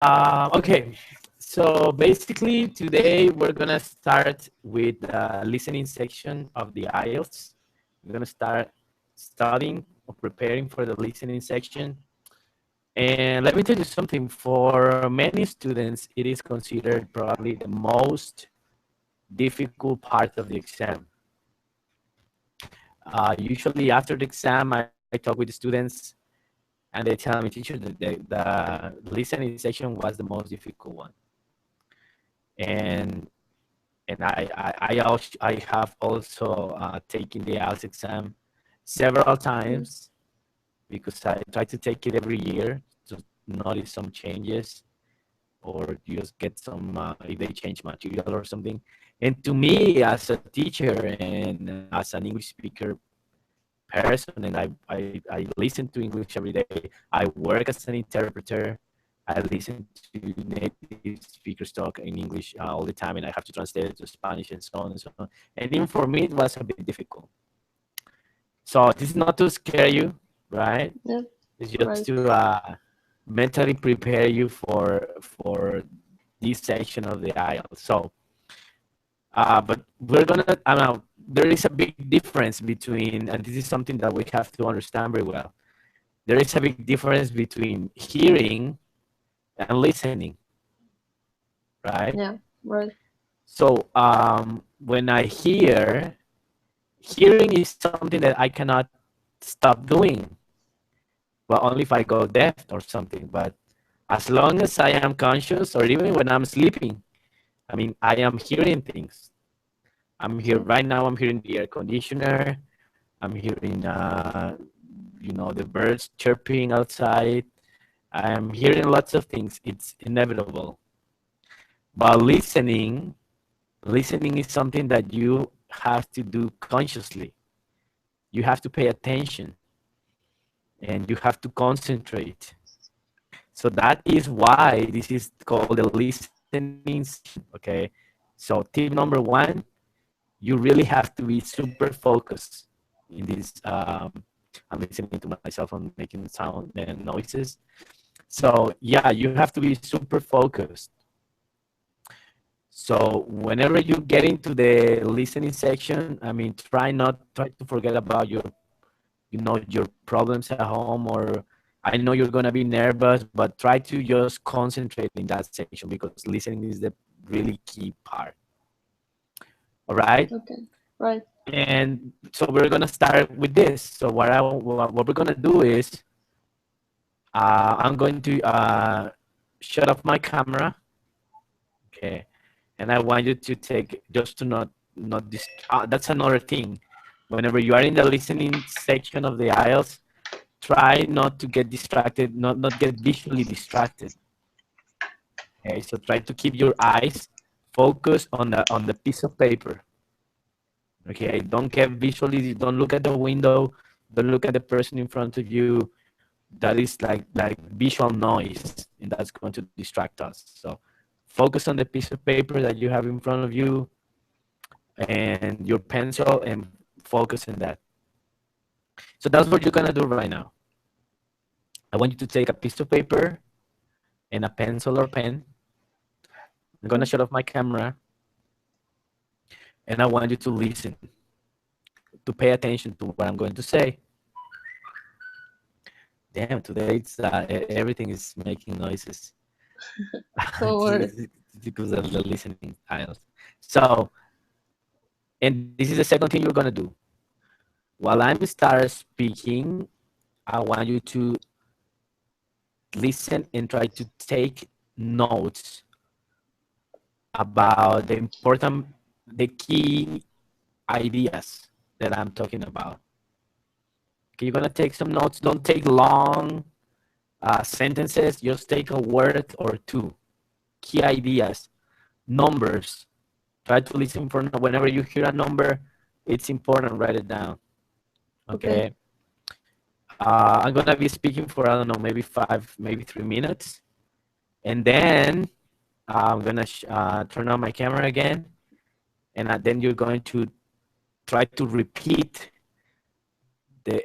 Okay, so basically today we're gonna start with the listening section of the IELTS. We're gonna start studying or preparing for the listening section. And let me tell you something, for many students, it is considered probably the most difficult part of the exam. Usually after the exam, I talk with the students and they tell me, teacher, the listening section was the most difficult one. And I have also taken the IELTS exam several Mm. times because I try to take it every year to notice some changes or just get some if they change material or something. And to me, as a teacher and as an English speaker person, and I listen to English every day. I work as an interpreter. I listen to native speakers talk in English all the time, and I have to translate it to Spanish and so on and so on. And even for me, it was a bit difficult. So this is not to scare you, right? Yeah, It's just right. to mentally prepare you for this section of the IELTS. So, but we're gonna. I know there is a big difference between, and this is something that we have to understand very well. There is a big difference between hearing and listening, right? Yeah, right. So when I hear, hearing is something that I cannot stop doing. Well, only if I go deaf or something. But as long as I am conscious, or even when I'm sleeping, I mean, I am hearing things. I'm here Yeah. right now. I'm hearing the air conditioner. I'm hearing, the birds chirping outside. I'm hearing lots of things. It's inevitable. But listening is something that you have to do consciously. You have to pay attention and you have to concentrate. So that is why this is called the listening section. Okay. So tip number one, you really have to be super focused in this. I'm listening to myself. I'm making sound and noises. So yeah, you have to be super focused. So whenever you get into the listening section, I mean, try to forget about your problems at home, or I know you're gonna be nervous, but try to just concentrate in that section because listening is the really key part. All right. Okay, right. And so we're gonna start with this. So what we're gonna do is I'm going to shut off my camera. Okay, and I want you to take just to not this. That's another thing. Whenever you are in the listening section of the IELTS, try not to get distracted, not get visually distracted. Okay, so try to keep your eyes focused on the piece of paper. Okay, don't get visually. Don't look at the window. Don't look at the person in front of you. That is like visual noise, and that's going to distract us. So focus on the piece of paper that you have in front of you and your pencil, and focus on that. So that's what you're gonna do right now. I want you to take a piece of paper and a pencil or pen. I'm gonna Mm. shut off my camera, and I want you to listen, to pay attention to what I'm going to say. Damn, today everything is making noises. Don't worry. It's because of the listening styles. So, and this is the second thing you're gonna do. While I'm start speaking, I want you to listen and try to take notes about the key ideas that I'm talking about. Okay, you're gonna take some notes. Don't take long sentences. Just take a word or two. Key ideas, numbers. Try to listen for whenever you hear a number. It's important. Write it down. Okay. Okay. I'm gonna be speaking for I don't know, maybe 3 minutes, and then I'm gonna turn on my camera again, and then you're going to try to repeat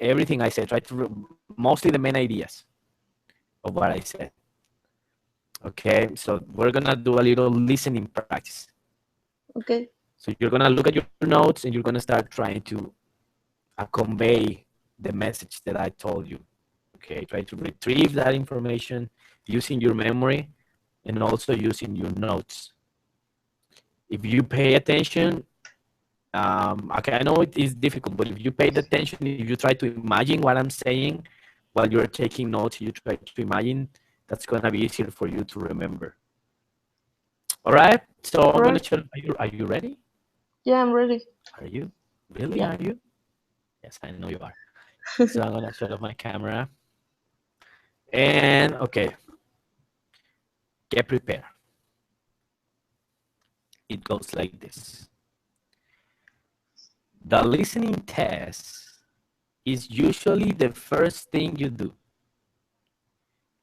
everything I said. Try to mostly the main ideas of what I said. Okay, so we're gonna do a little listening practice. Okay. So you're gonna look at your notes and you're gonna start trying to convey the message that I told you. Okay, try to retrieve that information using your memory and also using your notes. If you pay attention, okay, I know it is difficult, but if you pay attention, if you try to imagine what I'm saying while you're taking notes, you try to imagine, that's gonna be easier for you to remember. All right, so All I'm gonna right. show. Are you ready? Yeah, I'm ready. Are you really? Yeah. Are you? Yes, I know you are. So I'm gonna shut off my camera and okay, get prepared. It goes like this. The listening test is usually the first thing you do.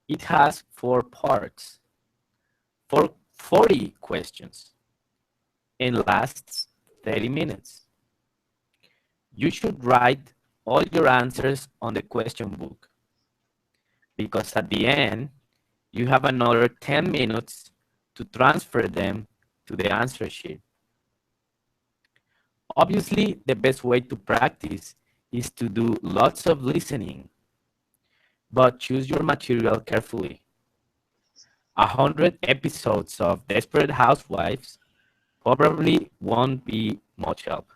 It has four parts, for 40 questions, and lasts 30 minutes. You should write all your answers on the question book because at the end, you have another 10 minutes to transfer them to the answer sheet. Obviously, the best way to practice is to do lots of listening, but choose your material carefully. 100 episodes of Desperate Housewives probably won't be much help.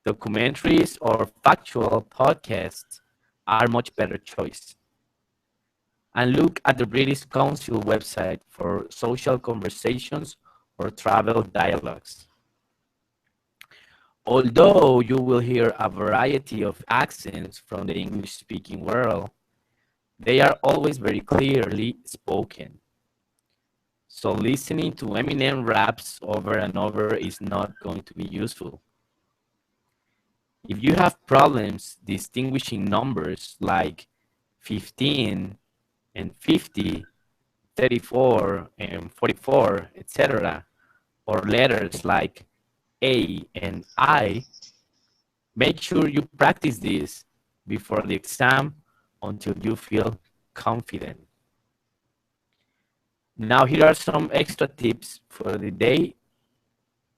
Documentaries or factual podcasts are much better choice. And look at the British Council website for social conversations or travel dialogues. Although you will hear a variety of accents from the English speaking world, they are always very clearly spoken. So listening to Eminem raps over and over is not going to be useful. If you have problems distinguishing numbers like 15 and 50, 34 and 44, etc., or letters like A and I, make sure you practice this before the exam until you feel confident. Now, here are some extra tips for the day,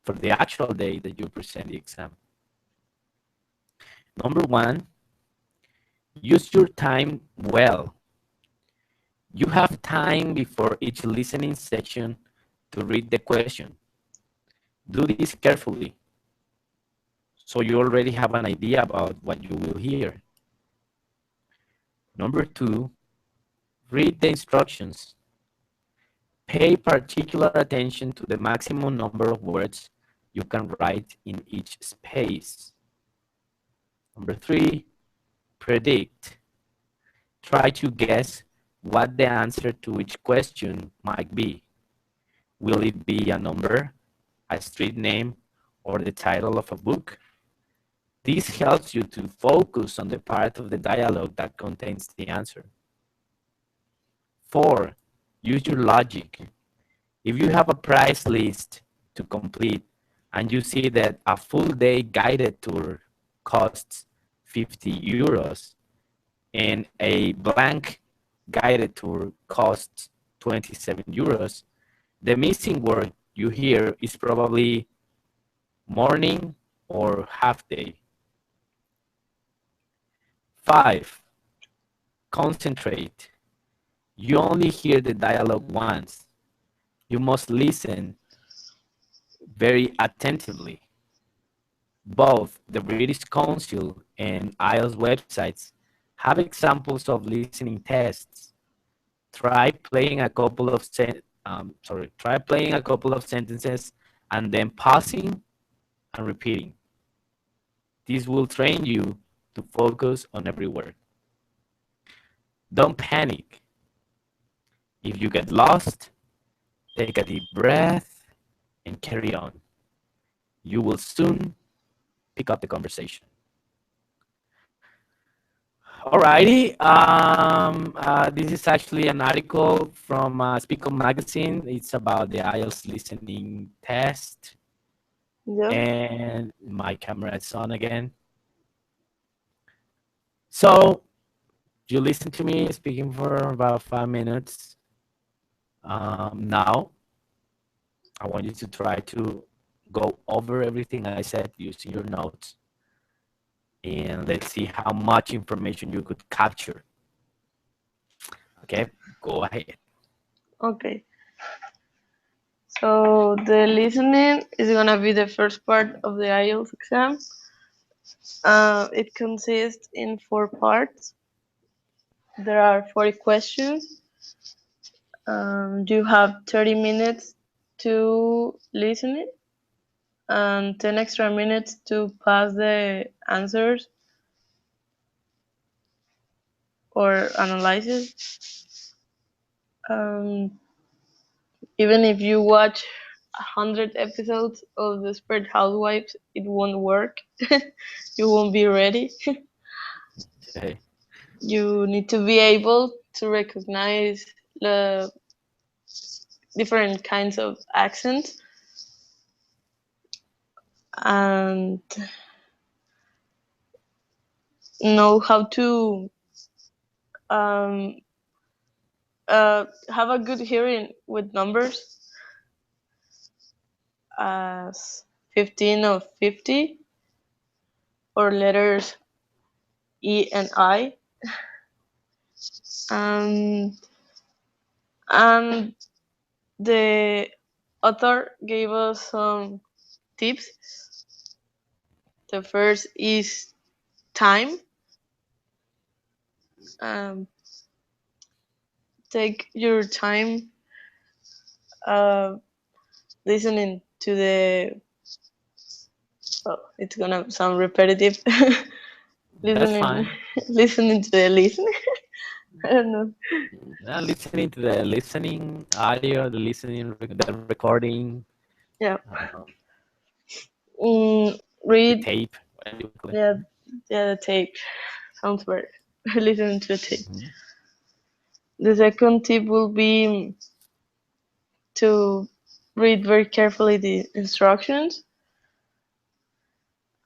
for the actual day that you present the exam. Number one, use your time well. You have time before each listening section to read the question. Do this carefully so you already have an idea about what you will hear. Number two, read the instructions. Pay particular attention to the maximum number of words you can write in each space. Number three, predict. Try to guess what the answer to each question might be. Will it be a number, a street name, or the title of a book? This helps you to focus on the part of the dialogue that contains the answer. Four, use your logic. If you have a price list to complete and you see that a full day guided tour costs 50 euros and a blank guided tour costs 27 euros, the missing word you hear is probably morning or half day. Five, concentrate. You only hear the dialogue once. You must listen very attentively. Both the British Council and IELTS websites have examples of listening tests. Try playing a couple of try playing a couple of sentences and then pausing and repeating. This will train you to focus on every word. Don't panic. If you get lost, take a deep breath and carry on. You will soon pick up the conversation. Alrighty. This is actually an article from Speaker Magazine. It's about the IELTS listening test. Yeah. And my camera is on again. So you listen to me speaking for about 5 minutes. Now, I want you to try to go over everything I said using your notes, and let's see how much information you could capture. Okay, go ahead. Okay. So the listening is gonna be the first part of the IELTS exam. It consists in 4 parts. There are 40 questions. You have 30 minutes to listen it and 10 extra minutes to pass the answers or analyze it. Um, Even if you watch 100 episodes of Desperate Housewives, it won't work. You won't be ready. Okay. You need to be able to recognize the different kinds of accents and know how to um, have a good hearing with numbers as 15 of 50 or letters E and I. Um, and the author gave us some tips. The first is time. Um, Take your time uh, listening to the. Oh, it's gonna sound repetitive. That's listening, fine. listening to the listening. I don't know. Listening to the listening audio, the listening, the recording, Yeah. uh, Mm, the read. tape, whatever you call it. Yeah, yeah. The tape sounds better. Listening to the tape. Mhm. The second tip will be to read very carefully the instructions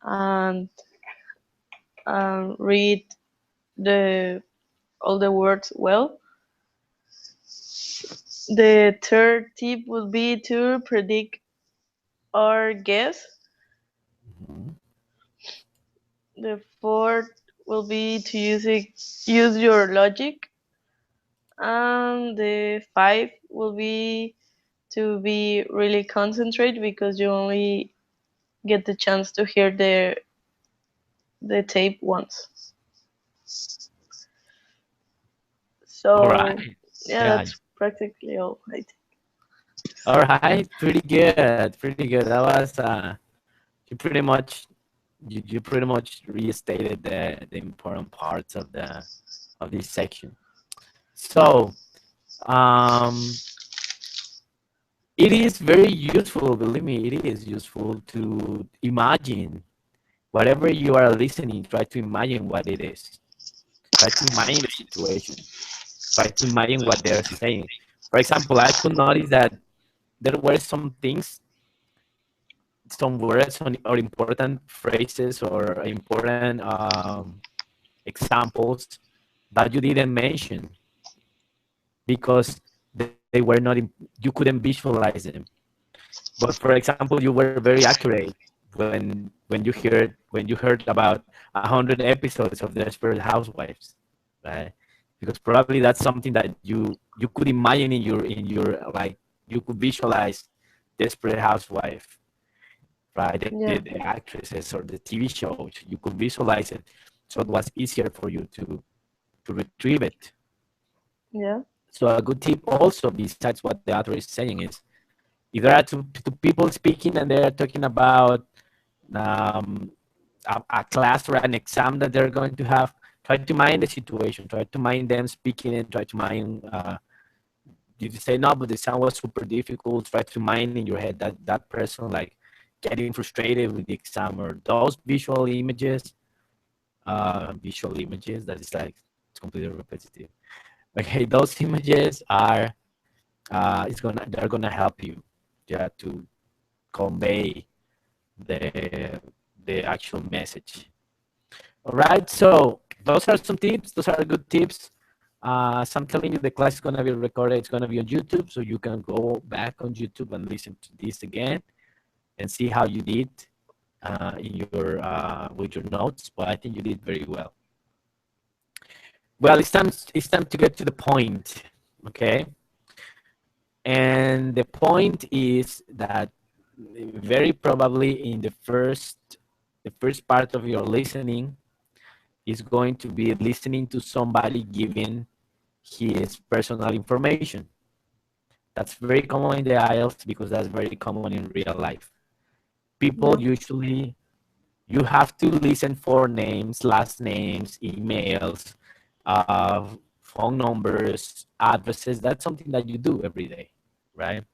and read the all the words well. The third tip will be to predict or guess. Mhm. The fourth will be to use your logic, and the five will be to be really concentrate because you only get the chance to hear the tape once. All So right. yeah, Yeah. that's practically all. I think. All right. Pretty good. Pretty good. That was you pretty much you pretty much restated the important parts of this section. So um it is very useful, believe me, it is useful to imagine whatever you are listening, try to imagine what it is. Try to imagine the situation. Try to imagine what they're saying. For example, I could notice that there were some things, some words or important phrases or important examples that you didn't mention because they were not, you couldn't visualize them. But for example, you were very accurate when you heard about 100 episodes of Desperate Housewives, right? Because probably that's something that you could imagine in your like you could visualize Desperate Housewife, right? Yeah, The actresses or the TV shows, you could visualize it, so it was easier for you to retrieve it. yeah, So a good tip also, besides what the author is saying, is if there are two people speaking and they're talking about um, a class or an exam that they're going to have, try to mind the situation, try to mind them speaking, and try to mind. You say no, but the exam was super difficult. Try to mind in your head that that person like getting frustrated with the exam or those visual images that is like it's completely repetitive. Okay, those images are it's gonna they're gonna help you, yeah, to convey the the actual message. All right, so those are some tips. Those are good tips. As I'm telling you, the class is gonna be recorded. It's gonna be on YouTube, so you can go back on YouTube and listen to this again and see how you did in your with your notes. But I think you did very well. Well, it's time to get to the point, okay? And the point is that very probably in the first part of your listening is going to be listening to somebody giving his personal information. That's very common in the IELTS because that's very common in real life. People Yeah. usually, you have to listen for names, last names, emails, uh, phone numbers, addresses. That's something that you do every day, right?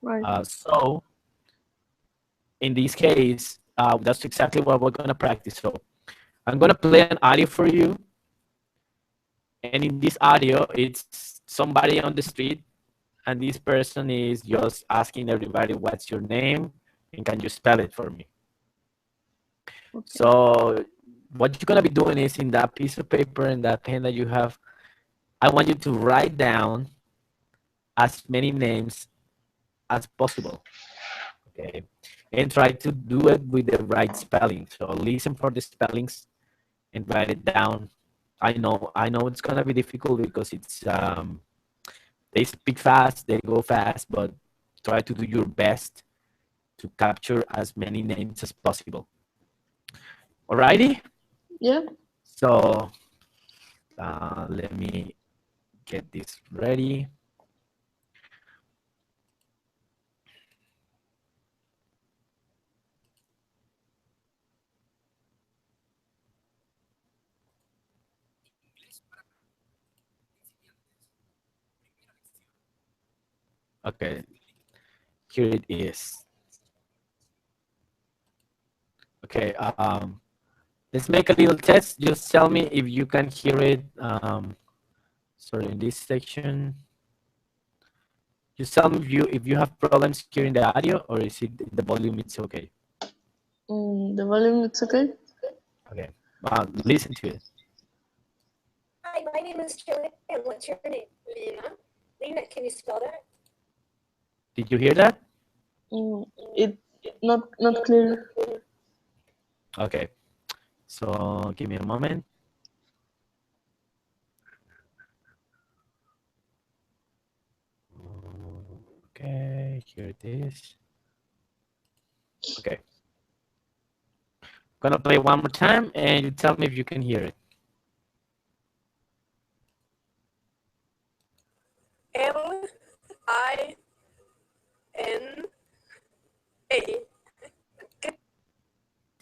Right. So in this case, that's exactly what we're going to practice. So I'm going to play an audio for you. And in this audio, it's somebody on the street, and this person is just asking everybody, what's your name? And can you spell it for me? Okay. So what you're gonna be doing is in that piece of paper and that pen that you have, I want you to write down as many names as possible. Okay. And try to do it with the right spelling. So listen for the spellings and write it down. I know it's gonna be difficult because they speak fast, they go fast, but try to do your best to capture as many names as possible. Alrighty? Yeah. So let me get this ready. Okay, here it is. Okay, let's make a little test. Just tell me if you can hear it. Sorry, in this section. Just tell me if you have problems hearing the audio or is it the volume? It's okay. The volume, it's okay. Okay, listen to it. Hi, my name is Janet, and what's your name? Lena. Lena, can you spell that? Did you hear that? It not clear. Okay, so give me a moment. Okay, here it is. Okay, gonna play one more time and you tell me if you can hear it. Lina.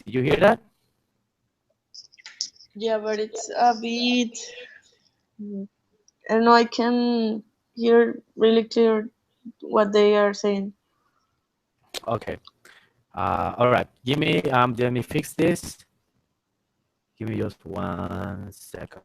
Did you hear that? Yeah, but it's a bit. mm, I don't know. I can hear really clear what they are saying. Okay. All right. Let me fix this. Give me just 1 second.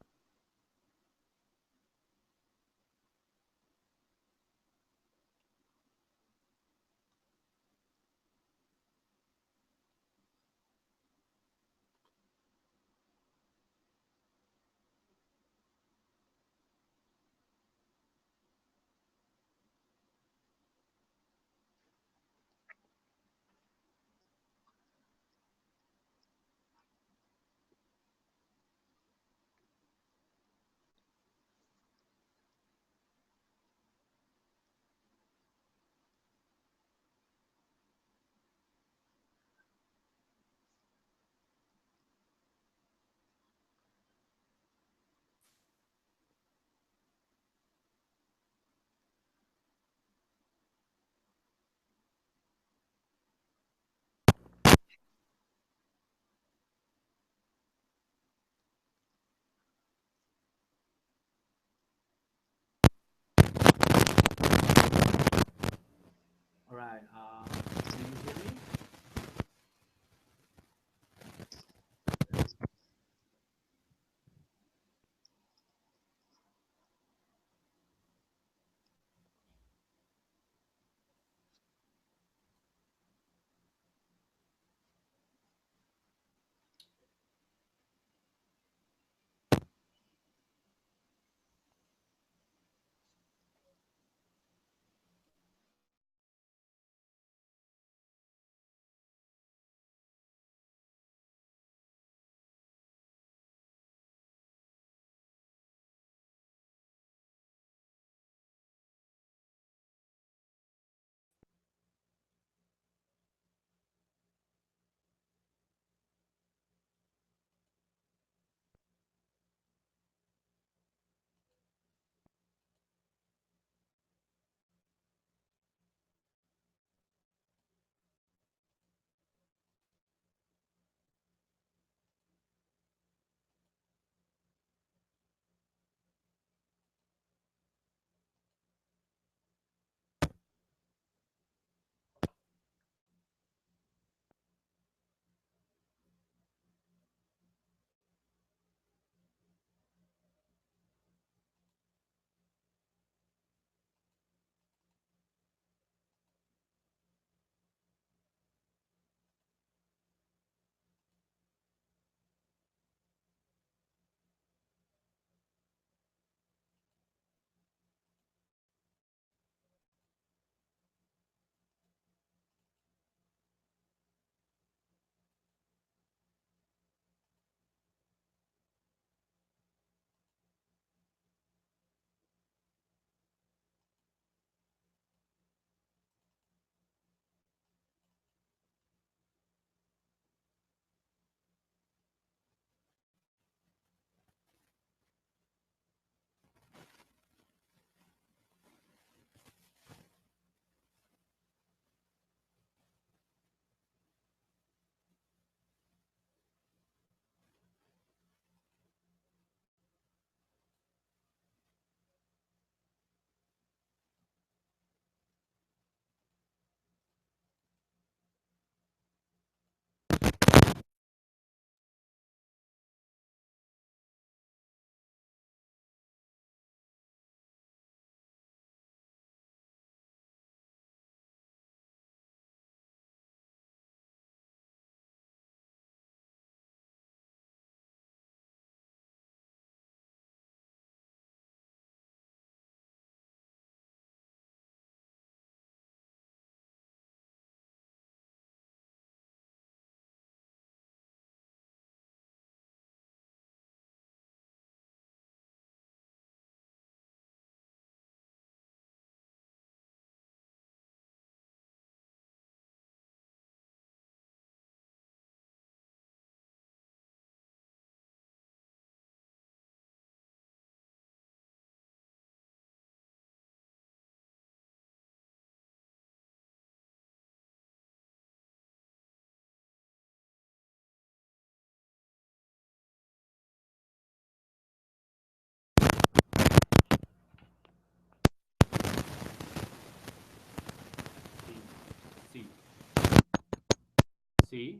See?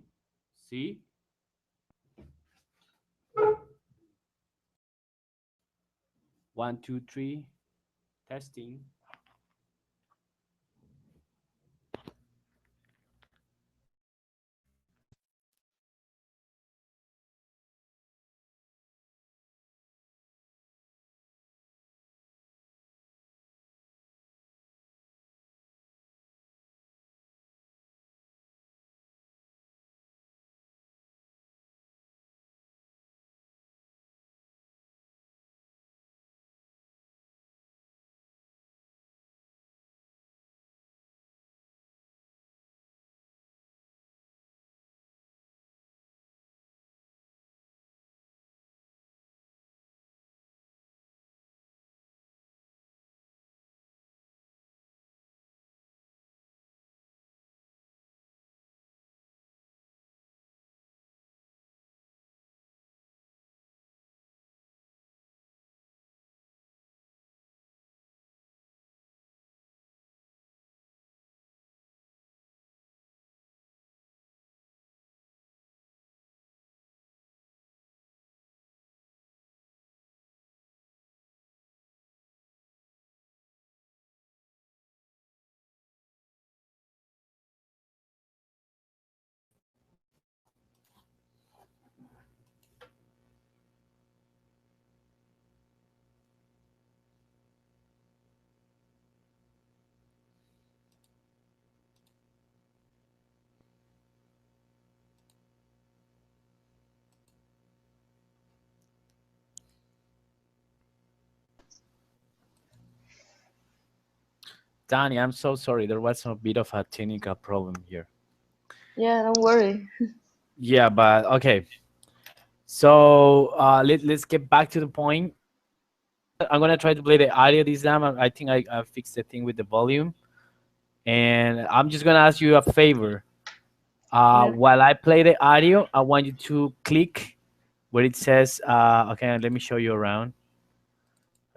See? One, two, three. Testing. Danny, I'm so sorry. There was a bit of a technical problem here. Yeah, don't worry. Yeah, but okay. So let's get back to the point. I'm gonna try to play the audio this time. I think I fixed the thing with the volume, and I'm just gonna ask you a favor. Yeah. While I play the audio, I want you to click where it says. Okay, let me show you around.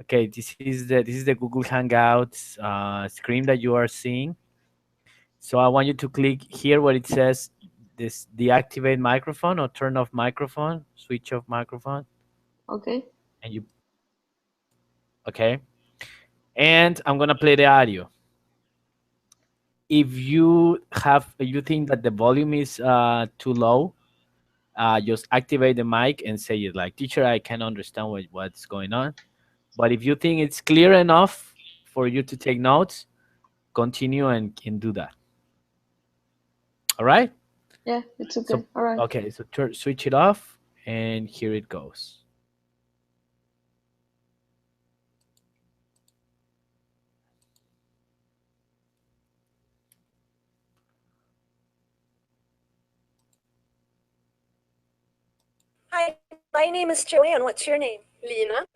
Okay, this is the Google Hangouts screen that you are seeing. So I want you to click here where it says this deactivate microphone or turn off microphone, switch off microphone, Okay. and you okay. And I'm gonna play the audio. If you think that the volume is too low, just activate the mic and say it like, teacher, I can understand what's going on. But if you think it's clear enough for you to take notes, continue and do that. All right. Yeah, it's okay. So All right. okay, so switch it off, and here it goes. Hi, my name is Joanne. What's your name? Lina.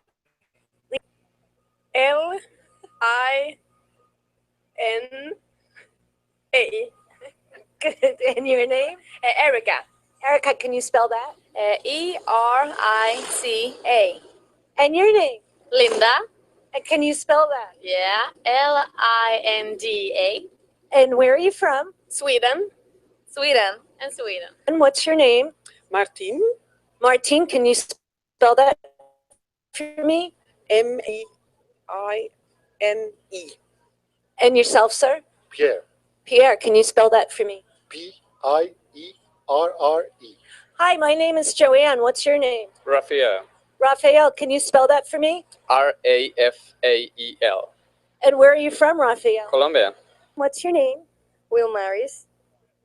Lina. Good. And your name? Erica. Erica, can you spell that? Erica. And your name? Linda. And can you spell that? Yeah. Linda. And where are you from? Sweden. Sweden. And Sweden. And what's your name? Martin, Martine, can you spell that for me? Meine. And yourself, sir? Pierre, Pierre, can you spell that for me? Pierre. Hi, my name is Joanne. What's your name? Rafael. Raphael, can you spell that for me? Rafael. And where are you from, Raphael? Colombia. What's your name? Wilmaris.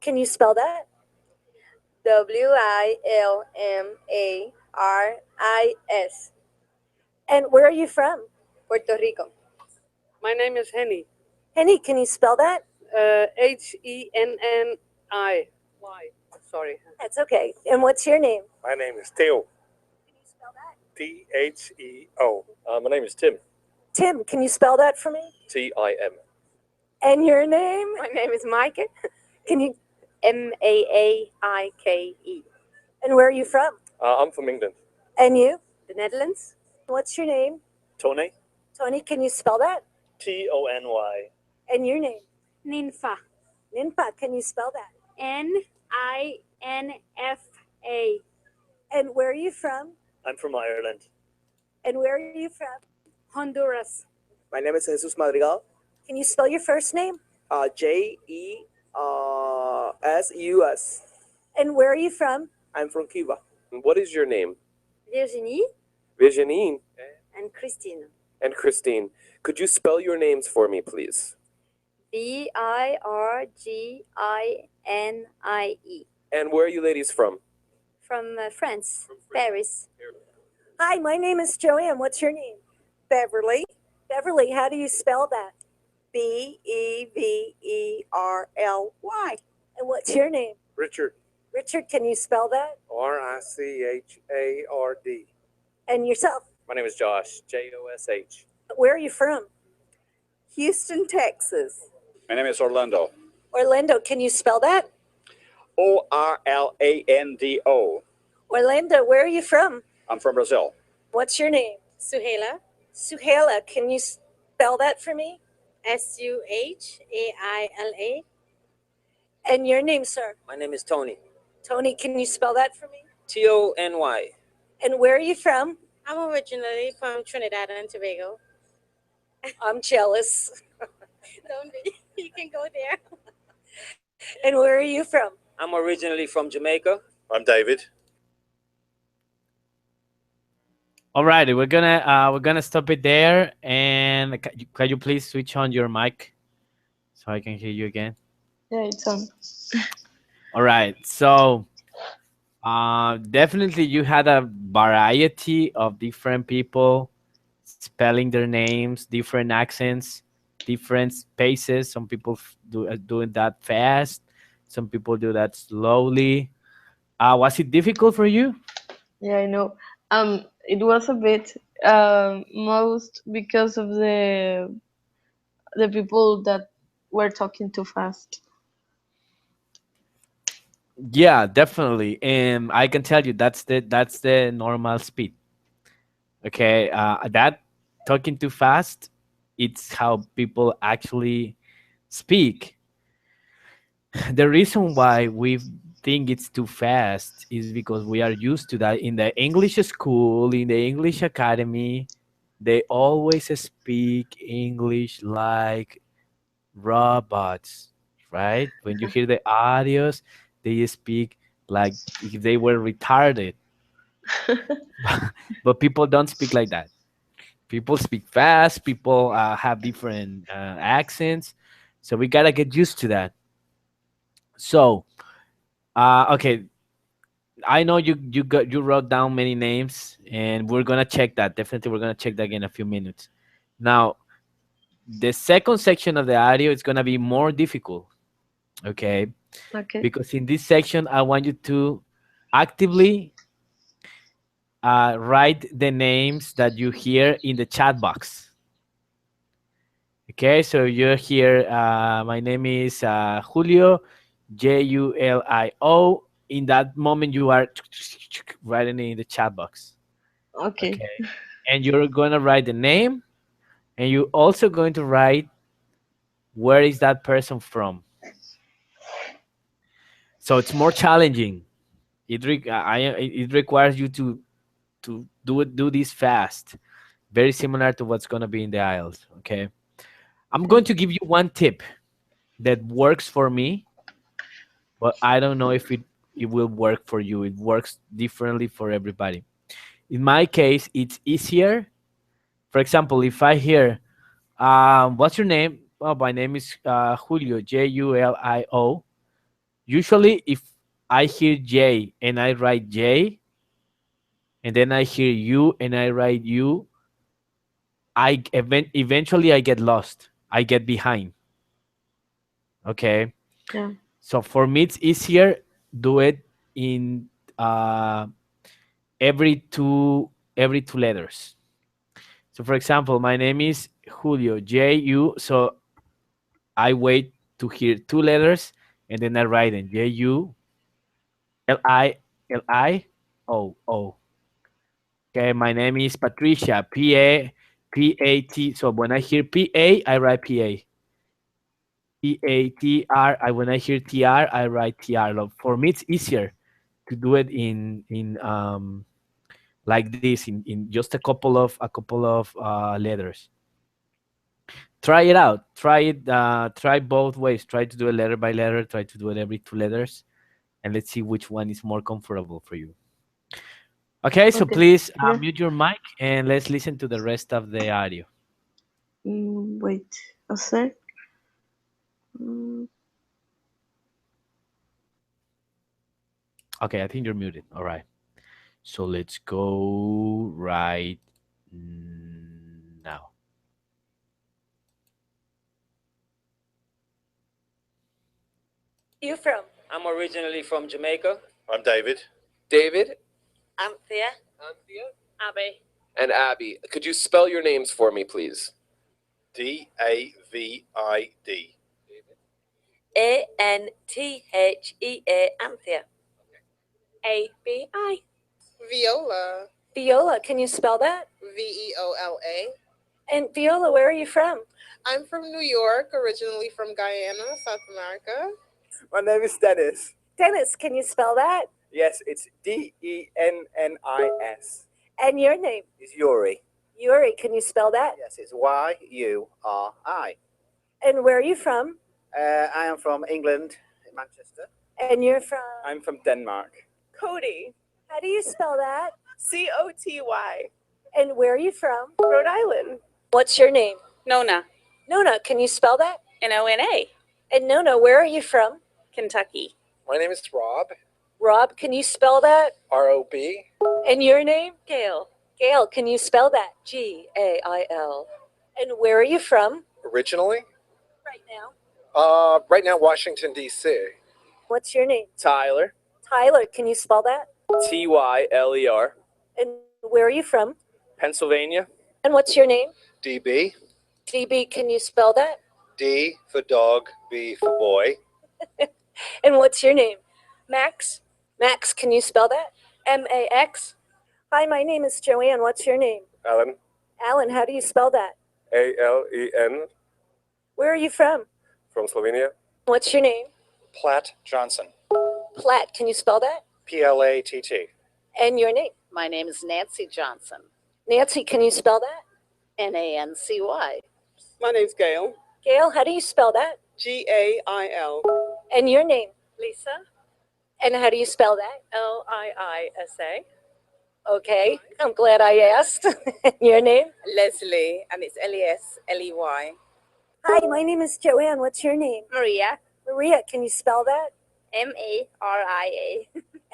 Can you spell that? Wilmaris. And where are you from? Puerto Rico. My name is Henny. Henny, can you spell that? Henni. Sorry. That's okay. And what's your name? My name is Theo. Can you spell that? Theo. My name is Tim. Tim, can you spell that for me? Tim. And your name? My name is Maike. Can you? Maake. And where are you from? I'm from England. And you? The Netherlands. What's your name? Tony. Tony, can you spell that? Tony. And your name? Ninfa. Ninfa, can you spell that? Ninfa. NFA. And where are you from? I'm from Ireland. And where are you from? Honduras. My name is Jesus Madrigal. Can you spell your first name? Jesus. And where are you from? I'm from Cuba. What is your name? Virginie Virginie and Christine. and Christine. Could you spell your names for me, please? Virginie. And where are you ladies from? From France, Paris. Hi, my name is Joanne. What's your name? Beverly. Beverly, how do you spell that? Beverly. And what's your name? Richard. Richard, can you spell that? Richard. And yourself? My name is Josh. Josh. Where are you from? Houston, Texas. My name is Orlando. Orlando, can you spell that? Orlando. Orlando, where are you from? I'm from Brazil. What's your name? Suhela. Suhela, can you spell that for me? Suhaila. And your name, sir? My name is Tony. Tony, can you spell that for me? Tony. And where are you from? I'm originally from Trinidad and Tobago. I'm jealous. Don't be. You can go there. And where are you from? I'm originally from Jamaica. I'm David. All right, we're gonna stop it there. And can you please switch on your mic so I can hear you again? Yeah, it's on. All right, so definitely you had a variety of different people spelling their names, different accents, different paces. Some people doing that fast, some people do that slowly. Was it difficult for you? Yeah, I know. It was a bit most because of the people that were talking too fast. Yeah, definitely. And I can tell you that's the normal speed. Okay, that talking too fast, it's how people actually speak. The reason why we think it's too fast is because we are used to that in the English school, in the English academy. They always speak English like robots, right? When you hear the audios, they speak like if they were retarded. But people don't speak like that. People speak fast. People have different accents, so we gotta get used to that. So, okay, I know you wrote down many names, and we're gonna check that. Definitely, we're gonna check that in a few minutes. Now, the second section of the audio is gonna be more difficult. Okay, Okay. because in this section, I want you to actively write the names that you hear in the chat box. Okay, so you're here. My name is Julio, Julio. In that moment, you are writing in the chat box. Okay. Okay, and you're going to write the name, and you're also going to write where is that person from. So it's more challenging. It requires you to do this fast, very similar to what's going to be in the IELTS. Okay, I'm going to give you one tip that works for me, but I don't know if it will work for you. It works differently for everybody. In my case, it's easier. For example, if I hear, what's your name? Oh, my name is Julio, Julio. Usually, if I hear J and I write J, and then I hear you and I write you, eventually I get lost. I get behind. Okay. Yeah. So for me, it's easier do it in uh, every two letters. So for example, my name is Julio, Ju. So I wait to hear two letters and then I write in Julio. Okay, my name is Patricia, Pat. So when I hear PA, I write PA. TATR. When I hear TR, I write TR. For me, it's easier to do it in like this in just a couple of letters. Try it out. Try it. Try both ways. Try to do it letter by letter. Try to do it every two letters, and let's see which one is more comfortable for you. Okay, so Okay. please Yeah. mute your mic and let's listen to the rest of the audio. Wait a sec. Mm, Okay, I think you're muted. All right. So let's go right now. You from? I'm originally from Jamaica. I'm David. David Anthea. Abby. and Abby. Could you spell your names for me, please? David. Anthea. Anthea. Abi. Viola. Viola, can you spell that? Veola. And Viola, where are you from? I'm from New York, originally from Guyana, South America. My name is Dennis. Dennis, can you spell that? Yes, it's Dennis. And your name? It's Yuri. Yuri, can you spell that? Yes, it's Yuri. And where are you from? I am from England, Manchester. And you're from? I'm from Denmark. Cody. How do you spell that? Coty. And where are you from? Rhode Island. What's your name? Nona. Nona, can you spell that? Nona. And Nona, where are you from? Kentucky. My name is Rob. Rob, can you spell that? ROB. And your name? Gail. Gail, can you spell that? Gail. And where are you from? Originally? Right now. Right now, Washington, D.C. What's your name? Tyler. Tyler, can you spell that? Tyler. And where are you from? Pennsylvania. And what's your name? DB. DB, can you spell that? D for dog, B for boy. And what's your name? Max. Max, can you spell that? Max. Hi, my name is Joanne. What's your name? Alan. Alan, how do you spell that? ALEN. Where are you from? From Slovenia. What's your name? Platt Johnson. Platt, can you spell that? PLATT. And your name? My name is Nancy Johnson. Nancy, can you spell that? Nancy. My name's Gail. Gail, how do you spell that? Gail. And your name? Lisa. And how do you spell that? Liisa. Okay, I'm glad I asked. Your name? Leslie, and it's Ley. Hi, my name is Joanne. What's your name? Maria. Maria, can you spell that? Maria.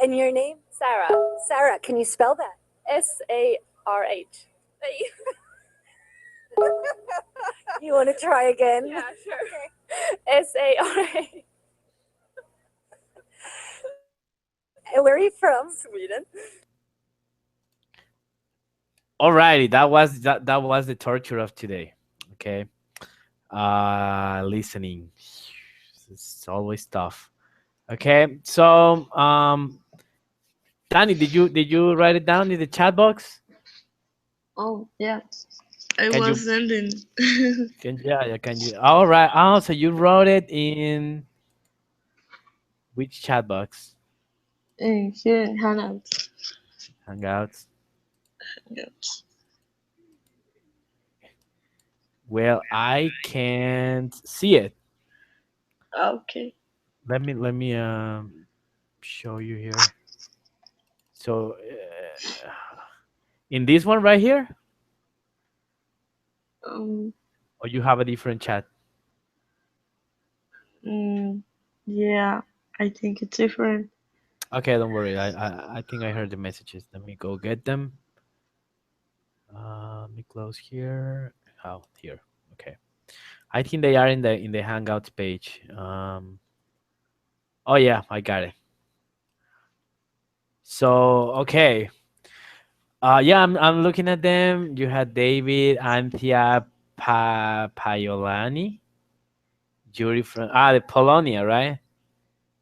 And your name? Sarah. Sarah, can you spell that? Sarh. You want to try again? Yeah, sure. Sarah. And where are you from? Sweden. Alrighty, that was the torture of today. Okay. Listening. It's always tough. Okay. So Danny, did you write it down in the chat box? Oh yeah. I Can you- was sending. Can you? All right. Oh, so you wrote it in which chat box? In here in Hangouts. Hangouts. Hangouts. Well, I can't see it. Okay. Let me show you here. So in this one right here, or you have a different chat? Yeah, I think it's different. Okay, don't worry. I think I heard the messages. Let me go get them. Let me close here. Oh, here. Okay. I think they are in the Hangouts page. Oh yeah, I got it. So okay. Yeah, I'm looking at them. You had David, Anthea, Paiolani, Yuri from the Polonia, right?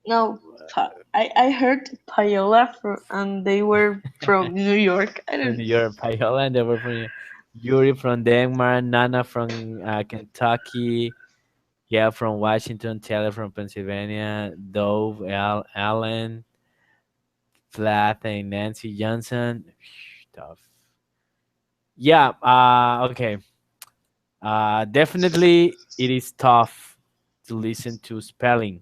No, I heard Paola and they were from New York. I don't know. You're Paola, and they were from Yuri from Denmark, Nana from Kentucky, Yeah, from Washington, Taylor from Pennsylvania, Dove, Allen, Flat, and Nancy Johnson. Tough. Yeah. Okay. Definitely, it is tough to listen to spelling.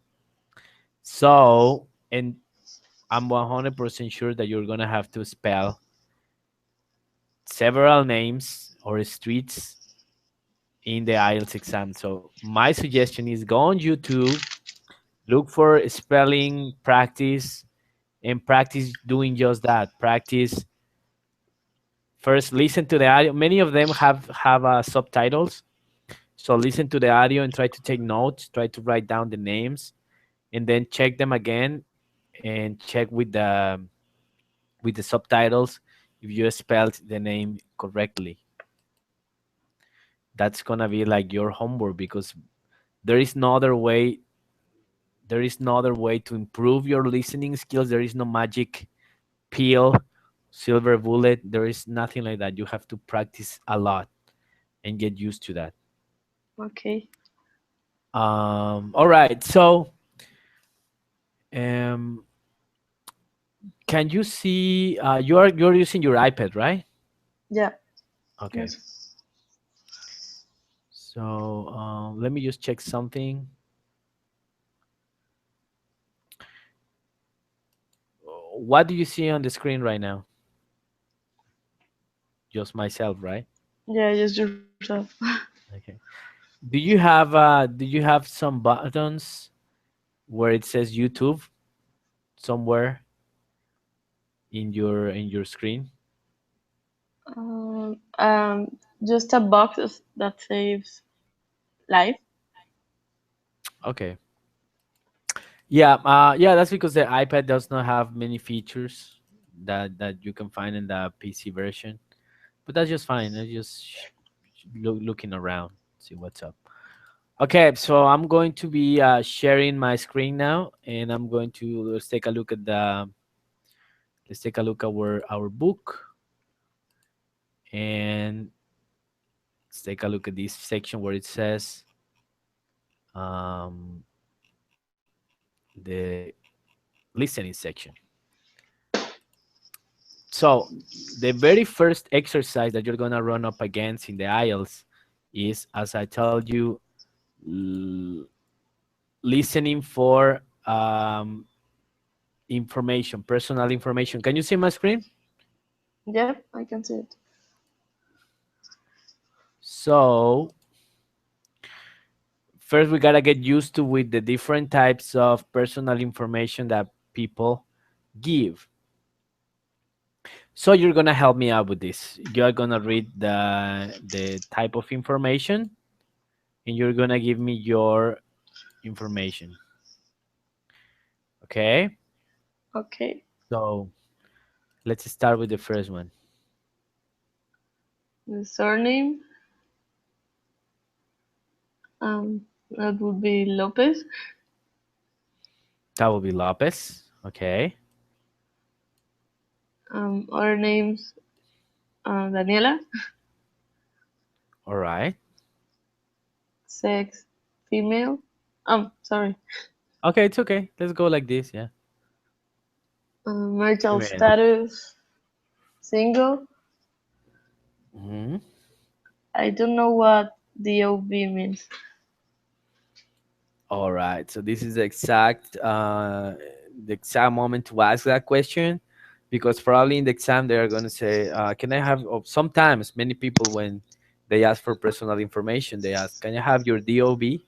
So, and I'm 100% sure that you're gonna have to spell several names or streets in the IELTS exam. So, my suggestion is go on YouTube, look for spelling practice, and practice doing just that. Practice first, listen to the audio. Many of them have subtitles, so listen to the audio and try to take notes. Try to write down the names, and then check them again, and check with the subtitles if you spelled the name correctly. That's gonna be like your homework because there is no other way. There is no other way to improve your listening skills. There is no magic pill, silver bullet. There is nothing like that. You have to practice a lot and get used to that. Okay. All right. So, um, can you see? You're using your iPad, right? Yeah. Okay. Yes. So let me just check something. What do you see on the screen right now? Just myself, right? Yeah, just yourself. Okay. Do you have some buttons where it says YouTube somewhere in your screen? um, um, just a box that saves life. Okay. Yeah, yeah, that's because the iPad does not have many features that you can find in the PC version. But that's just fine. I just looking around, see what's up. Okay, so I'm going to be sharing my screen now, and I'm going to let's take a look at our book, and let's take a look at this section where it says um, the listening section. So the very first exercise that you're gonna run up against in the IELTS is, as I told you, l- listening for information, personal information. Can you see my screen? Yep, I can see it. So first we gotta get used to with the different types of personal information that people give. So you're gonna help me out with this. You're gonna read the type of information, and you're gonna give me your information. Okay. Okay. So let's start with the first one. The surname, that would be Lopez. That will be Lopez. Okay. Other names, Daniela. All right. Sex, female. Sorry. Okay, it's okay. Let's go like this. Yeah. Marital Female. status, single. Hmm. I don't know what DOB means. All right. So this is the exact moment to ask that question, because probably in the exam they are going to say, "Can I have?" Or sometimes many people when they ask for personal information, they ask, "Can I have your DOB?"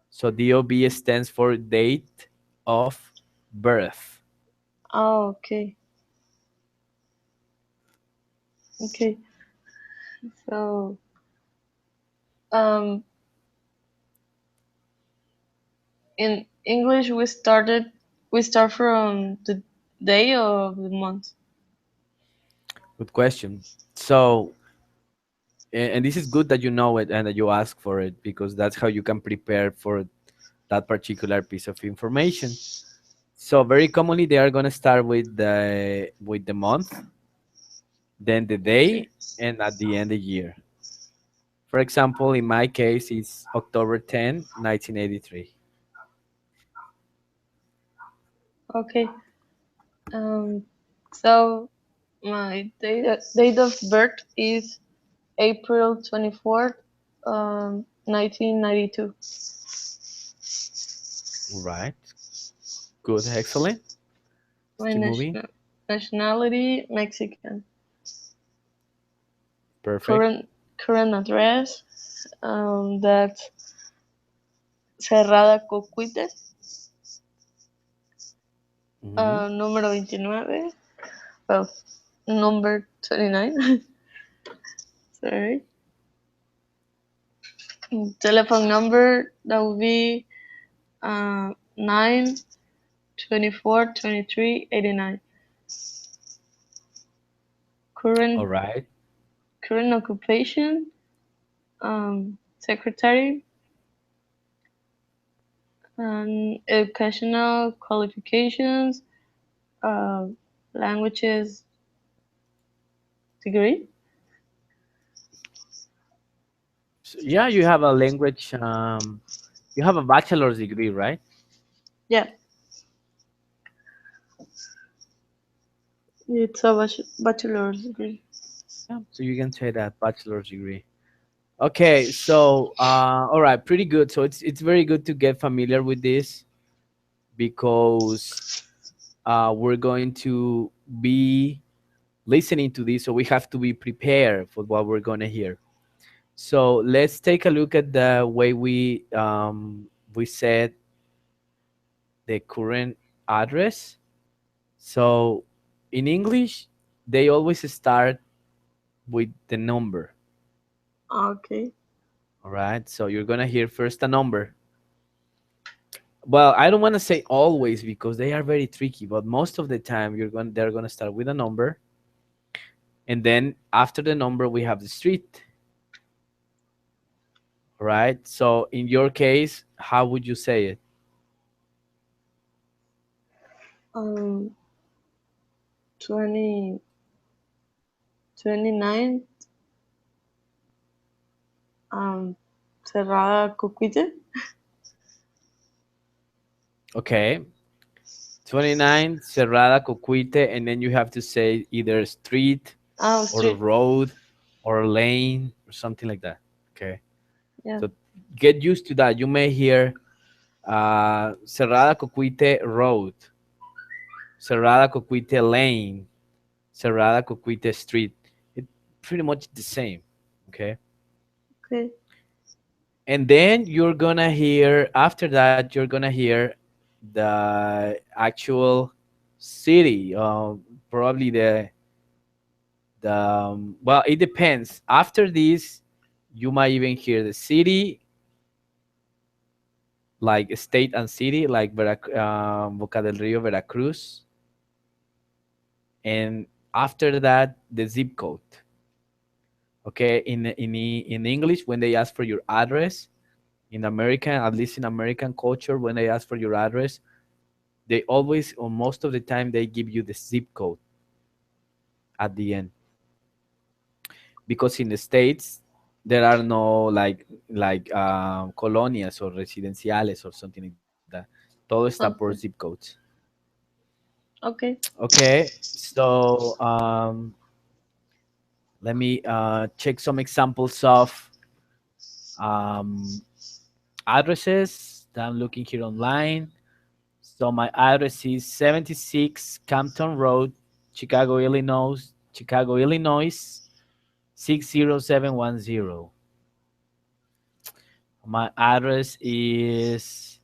So DOB stands for date of birth. Oh, okay. Okay. So, um, in English, we start from the day of the month. Good question. So, and this is good that you know it and that you ask for it, because that's how you can prepare for that particular piece of information. So very commonly they are going to start with the month, then the Okay. day, and at the end the year. For example, in my case, it's October 10, 1983. Okay. Um, so my date of birth is April 24th, 1992. Right. Good. Excellent. Let's My keep moving. nationality Mexican. Perfect. Current address, that's Cerrada Cocuite, Hmm. número 29. Well, number 29. Sorry. Telephone number that would be 9 24 23 89. All Current right. current occupation, secretary, and educational qualifications, uh, languages degree. So, yeah, you have a language. You have a bachelor's degree, right? Yeah, it's a bachelor's degree. Yeah. So you can say that bachelor's degree. Okay. So, all right, pretty good. So it's very good to get familiar with this because we're going to be listening to this, so we have to be prepared for what we're going to hear. So let's take a look at the way we said the current address. So in English, they always start with the number. Okay. All right. So you're gonna hear first a number. Well, I don't want to say always because they are very tricky, but most of the time they're gonna start with a number, and then after the number we have the street. All right. So in your case, how would you say it? Um, 20 29, Cerrada Cocuite. Okay. 29 Cerrada Cocuite, and then you have to say either street Oh, or street. road or lane or something like that. Okay. Yeah. So get used to that. You may hear Cerrada Cocuite Road, Cerrada Cocuite Lane, Cerrada Cocuite Street. It's pretty much the same. Okay. Okay. And then you're gonna hear, after that, you're gonna hear the actual city, probably well, it depends. After this, you might even hear the city, like state and city, like Boca del Rio, Veracruz, and after that, the zip code. Okay, in English, when they ask for your address, in American, at least in American culture, when they ask for your address, they always, or most of the time, they give you the zip code at the end, because in the states there are no like colonias or residenciales or something like that. Todo está por zip Okay. codes. Okay. Okay, so let me check some examples of um, addresses that I'm looking here online. So my address is 76 Campton Road, Chicago, Illinois, 60710. My address is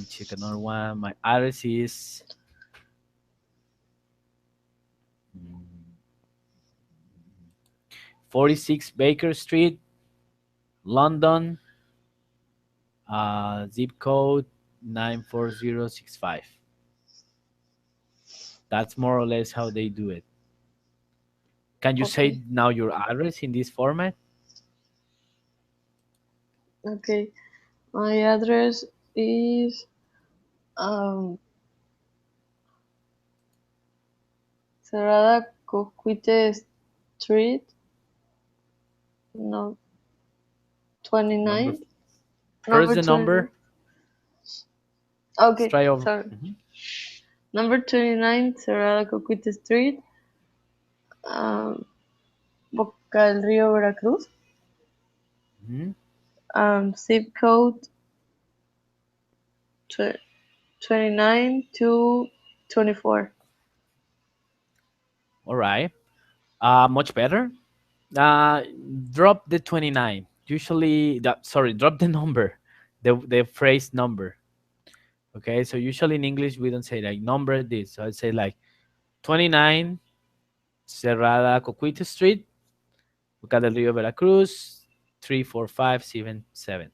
check another one. My address is mm, 46 Baker Street, London, zip code 94065. That's more or less how they do it. Can you say Okay. now your address in this format? Okay. My address is um Cerrada Cocuite Street, no 29. First Number the 29. number. Let's Okay, try over. sorry. Number 29, Cerrada Coquita Street, Boca del Río, Veracruz. Mhm. Zip code 29 to 24. All right. Much better. Uh, Drop the 29. Usually, sorry, drop the number, the phrase number. Okay, so usually in English we don't say like number this. So I'd say like 29 Cerrada Coquito Street, Boca del Rio, Veracruz, 34577.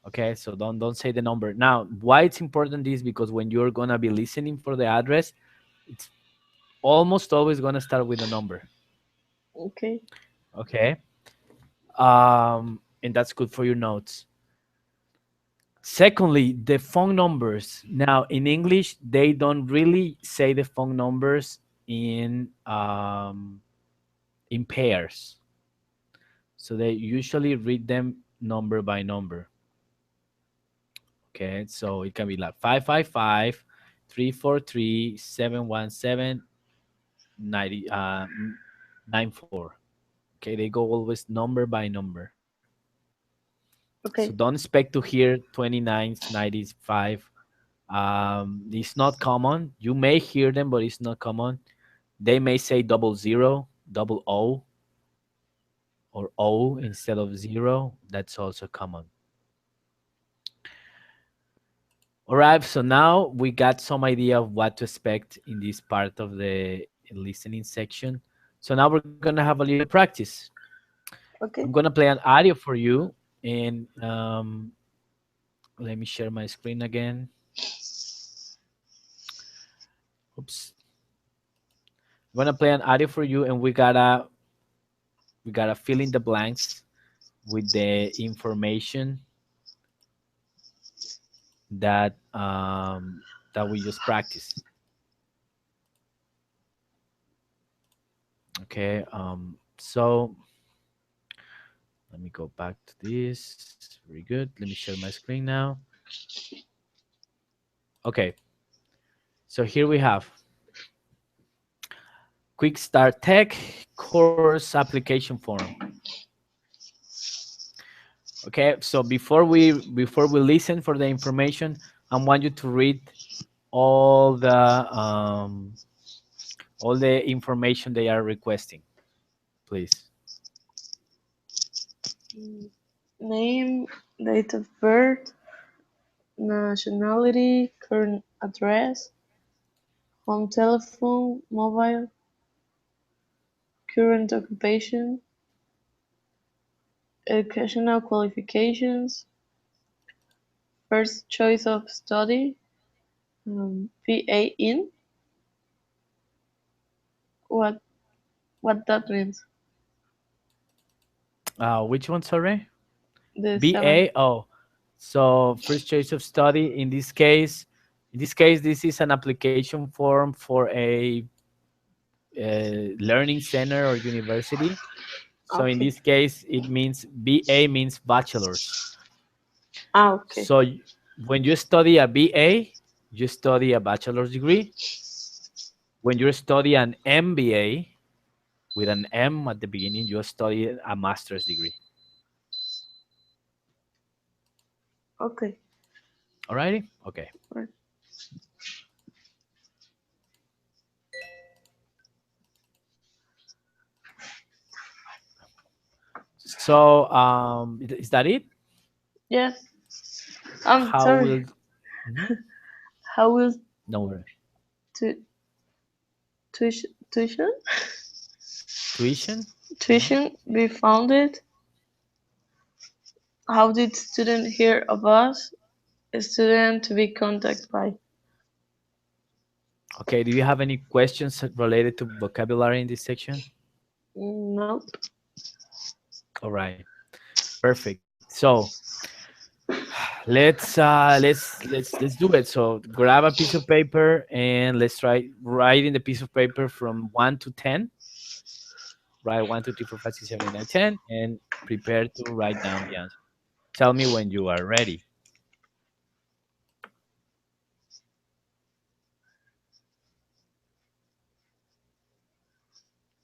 Okay, so don't say the number. Now, why it's important is because when you're gonna be listening for the address, it's almost always gonna start with a number. Okay. Okay. And that's good for your notes. Secondly, the phone numbers. Now, in English, they don't really say the phone numbers in pairs. So they usually read them number by number. Okay, so it can be like 555 343 717 94. Okay, they go always number by number. So Okay. don't expect to hear 29s, 95. It's not common. You may hear them, but it's not common. They may say 00, double O, or O instead of zero. That's also common. All right, so now we got some idea of what to expect in this part of the listening section. So now we're gonna have a little practice. I'm Okay. gonna play an audio for you, and let me share my screen again. Oops. I'm gonna play an audio for you, and we gotta fill in the blanks with the information that we just practiced. Okay. So let me go back to this. Very good. Let me share my screen now. Okay. So here we have Quick Start Tech course application form. Okay. So before we listen for the information, I want you to read all the information they are requesting, please. Name, date of birth, nationality, current address, home telephone, mobile, current occupation, educational qualifications, first choice of study, PA in, what that means. Which one, sorry? The seven. BA. Oh, so first choice of study. In this case, this is an application form for a learning center or university. So in Okay. this case, it means BA means bachelor's. Okay. So when you study a BA, you study a bachelor's degree. When you study an MBA with an M at the beginning, you study a master's degree. Okay. Alrighty? Okay. Right. So is that it? Yes. How Sorry. will Mhm. How will Don't worry. tuition Tuition? tuition be founded? How did student hear of us? A student to be contacted by. Okay, do you have any questions related to vocabulary in this section? No. All right. Perfect. So let's do it. So grab a piece of paper and let's try writing the piece of paper from 1 to 10. Right, 1, 2, 3, 4, 5, 6, 7, 8, 9, 10, and Prepare to write down the answer. Tell me when you are ready.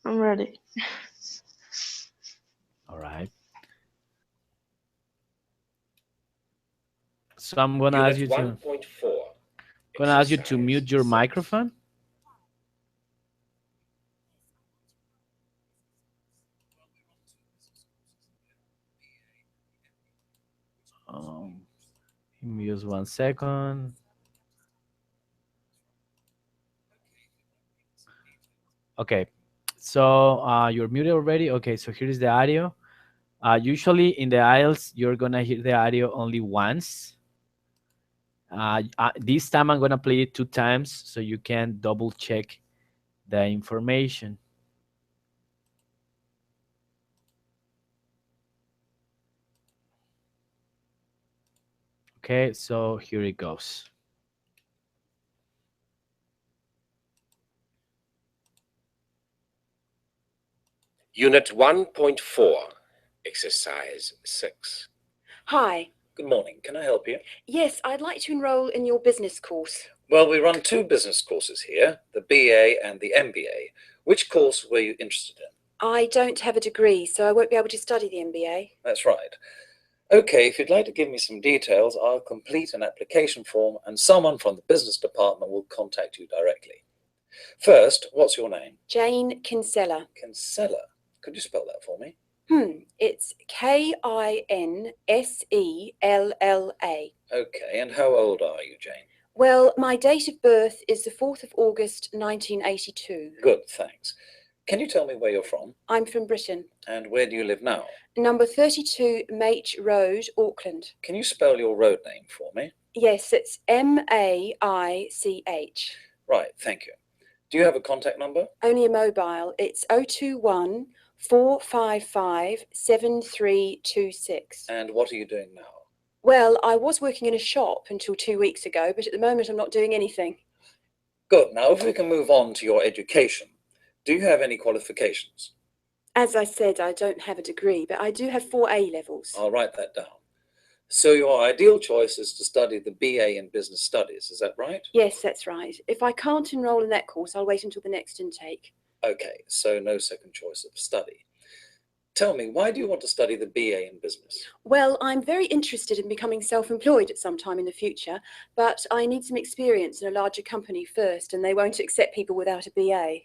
I'm ready. All right. So I'm gonna ask you to 1.4. mute your microphone. Give me just 1 second. Okay, so you're muted already. Okay, so here is the audio. Usually in the IELTS, you're gonna hear the audio only once. This time I'm gonna play it 2 times so you can double check the information. Okay, so here it goes. Unit 1.4, Exercise 6. Hi. Good morning. Can I help you? Yes, I'd like to enroll in your business course. Well, we run 2 business courses here, the BA and the MBA. Which course were you interested in? I don't have a degree, so I won't be able to study the MBA. That's right. Okay, if you'd like to give me some details, I'll complete an application form and someone from the business department will contact you directly. First, what's your name? Jane Kinsella. Kinsella. Could you spell that for me? It's Kinsella. Okay, and how old are you, Jane? Well, my date of birth is the 4th of August, 1982. Good, thanks. Can you tell me where you're from? I'm from Britain. And where do you live now? Number 32 Mate Road, Auckland. Can you spell your road name for me? Yes, it's Maich. Right, thank you. Do you have a contact number? Only a mobile. It's 021 455 7326. And what are you doing now? Well, I was working in a shop until 2 weeks ago, but at the moment I'm not doing anything. Good. Now, if we can move on to your education, do you have any qualifications? As I said, I don't have a degree, but I do have 4 A levels. I'll write that down. So your ideal choice is to study the BA in Business Studies, is that right? Yes, that's right. If I can't enroll in that course, I'll wait until the next intake. Okay, so no second choice of study. Tell me, why do you want to study the BA in Business? Well, I'm very interested in becoming self-employed at some time in the future, but I need some experience in a larger company first, and they won't accept people without a BA.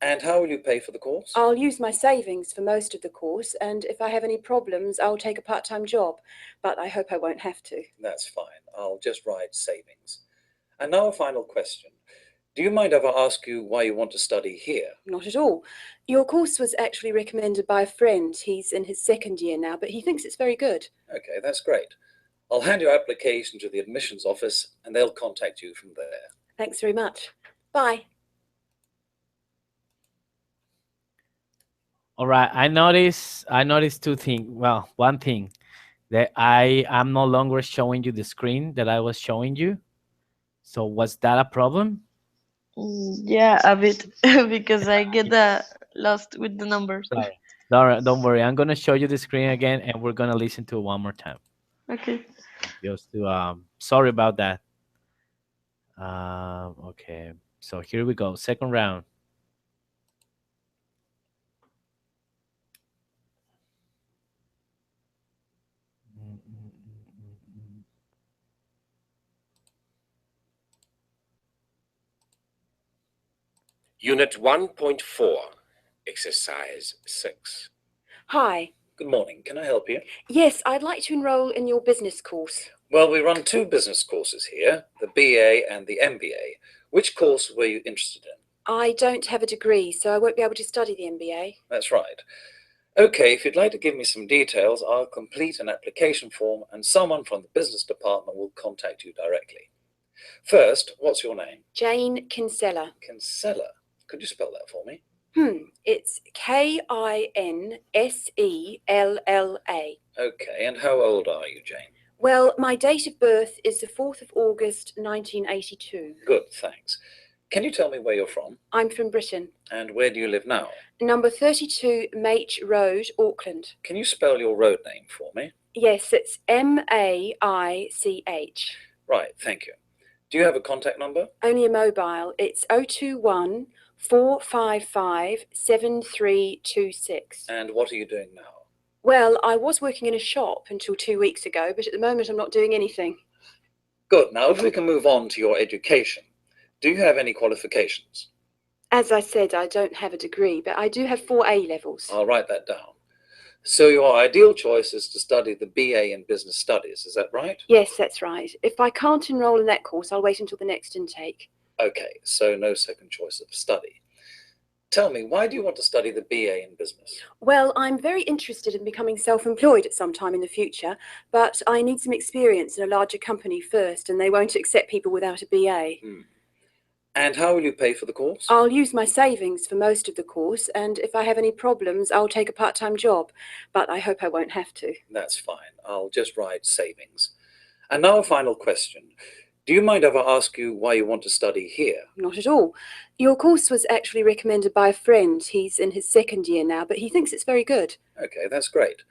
And how will you pay for the course? I'll use my savings for most of the course, and if I have any problems, I'll take a part-time job, but I hope I won't have to. That's fine. I'll just write savings. And now a final question. Do you mind if I ask you why you want to study here? Not at all. Your course was actually recommended by a friend. He's in his 2nd year now, but he thinks it's very good. Okay, that's great. I'll hand your application to the admissions office and they'll contact you from there. Thanks very much. Bye. All right, I noticed 2 things. Well, one thing, that I am no longer showing you the screen that I was showing you. So was that a problem? Yeah, a bit, because I get lost with the numbers. Sorry, don't worry. I'm gonna show you the screen again, and we're gonna listen to it one more time. Okay. Just to sorry about that. Okay, so here we go. Second round. Unit 1.4, Exercise 6. Hi. Good morning. Can I help you? Yes, I'd like to enroll in your business course. Well, we run 2 business courses here, the BA and the MBA. Which course were you interested in? I don't have a degree, so I won't be able to study the MBA. That's right. Okay, if you'd like to give me some details, I'll complete an application form and someone from the business department will contact you directly. First, what's your name? Jane Kinsella. Kinsella. Could you spell that for me? It's Kinsella. Okay, and how old are you, Jane? Well, my date of birth is the 4th of August, 1982. Good, thanks. Can you tell me where you're from? I'm from Britain. And where do you live now? Number 32 Mate Road, Auckland. Can you spell your road name for me? Yes, it's Maich. Right, thank you. Do you have a contact number? Only a mobile. It's 021 455 7326. And what are you doing now? Well, I was working in a shop until 2 weeks ago, but at the moment I'm not doing anything. Good. Now, if we can move on to your education, do you have any qualifications? As I said, I don't have a degree, but I do have 4 A levels. I'll write that down. So your ideal choice is to study the BA in Business Studies, is that right? Yes, that's right. If I can't enrol in that course, I'll wait until the next intake. Okay, so no second choice of study. Tell me, why do you want to study the BA in Business? Well, I'm very interested in becoming self-employed at some time in the future, but I need some experience in a larger company first, and they won't accept people without a BA. And how will you pay for the course? I'll use my savings for most of the course, and if I have any problems, I'll take a part-time job, but I hope I won't have to. That's fine. I'll just write savings. And now a final question. Do you mind if I ask you why you want to study here? Not at all. Your course was actually recommended by a friend. He's in his second year now, but he thinks it's very good. Okay, that's great.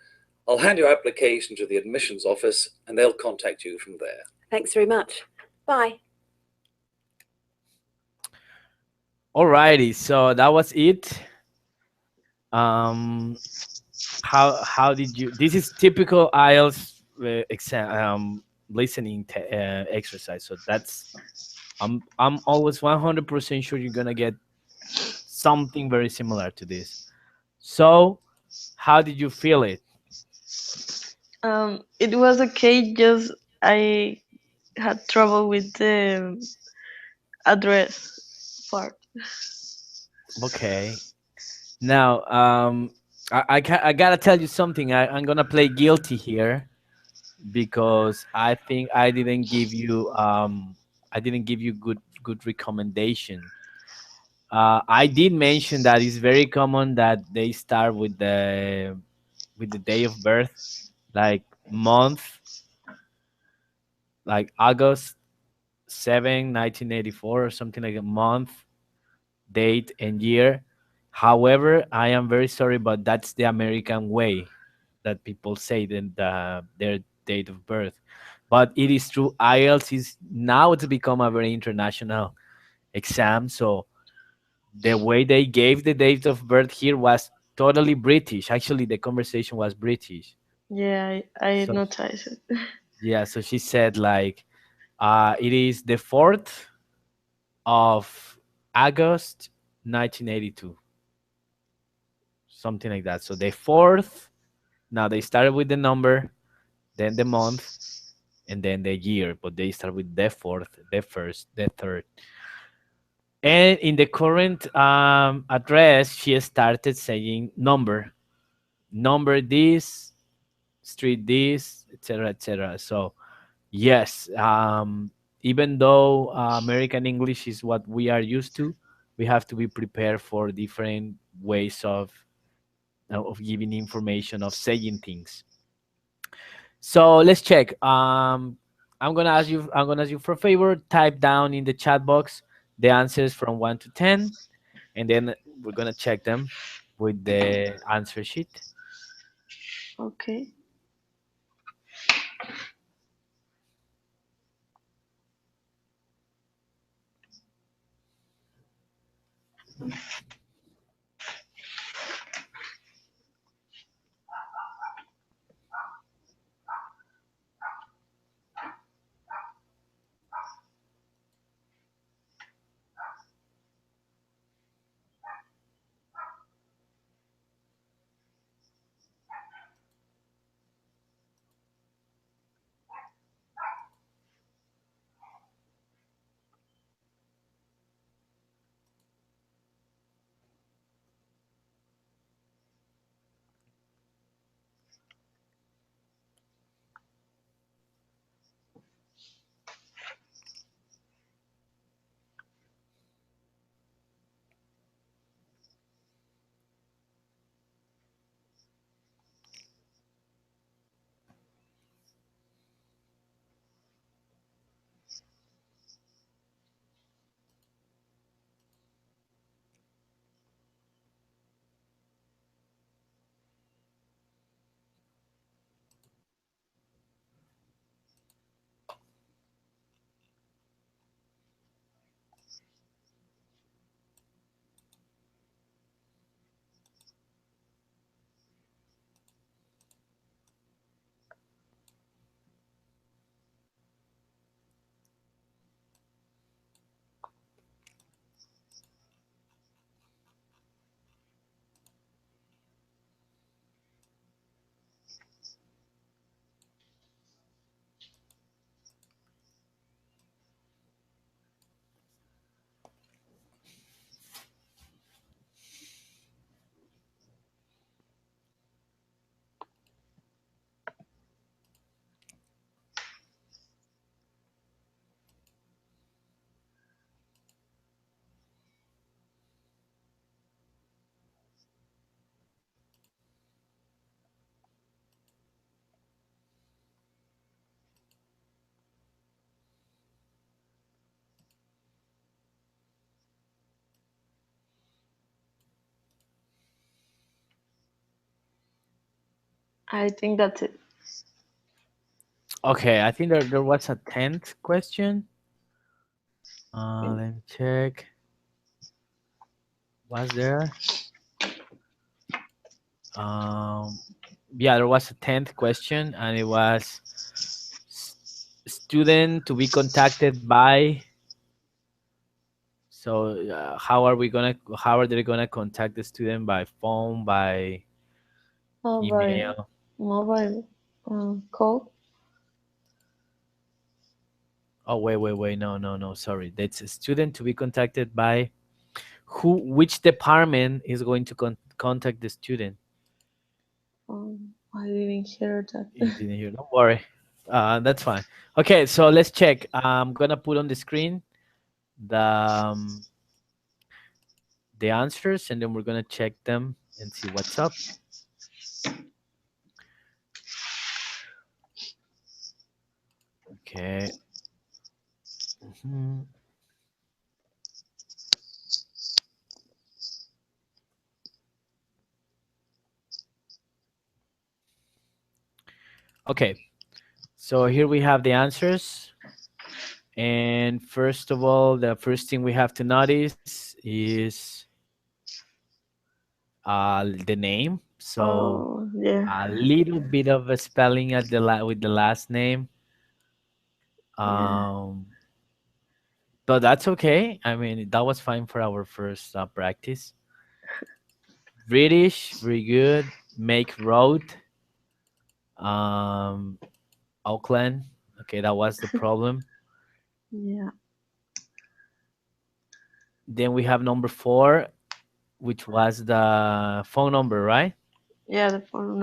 I'll hand your application to the admissions office and they'll contact you from there. Thanks very much. Bye. Alrighty, so that was it. How did you? This is typical IELTS exam listening exercise. So that's I'm always 100% sure you're gonna get something very similar to this. So, how did you feel it? It was okay. Just I had trouble with the address part. Okay. Now, I gotta tell you something. I'm gonna play guilty here because I think I didn't give you good recommendation. I did mention that it's very common that they start with the day of birth, like month, like August 7, 1984, or something like a month, date, and year. However, I am very sorry, but that's the American way that people say their date of birth. But it is true. IELTS is now to become a very international exam. So the way they gave the date of birth here was totally British. Actually, the conversation was British. Yeah, I So noticed it. yeah, so she said like it is the 4th of August 1982. Something like that. So the 4th, now they started with the number, then the month, and then the year, but they start with the 4th, the 1st, the 3rd. And in the current address, she started saying number this, street this, etc., etc. So yes, even though American English is what we are used to, we have to be prepared for different ways of giving information, of saying things. So let's check. I'm gonna ask you. I'm gonna ask you for a favor. Type down in the chat box the answers from 1 to 10, and then we're gonna check them with the answer sheet. Okay. I think that's it. Okay, I think there was a 10th question. Let me check. Was there? Um, yeah, there was a 10th question, and it was student to be contacted by. So, how are they gonna contact the student by phone, by By email? mobile call. Oh, wait. No. Sorry. That's a student to be contacted by who, which department is going to contact the student? I didn't hear You that. didn't hear. Don't worry. That's fine. Okay, so let's check. I'm gonna put on the screen the um, the answers, and then we're gonna check them and see what's up. Okay. Mhm. Okay. So here we have the answers. And first of all, the first thing we have to notice is the name. So Oh yeah, a little bit of a spelling at with the last name. yeah, Um, but that's okay. I mean, that was fine for our first practice. British, very good. Make road. Um, Auckland. Okay, that was the problem. yeah, Then we have number 4, which was the phone number, right? yeah. The phone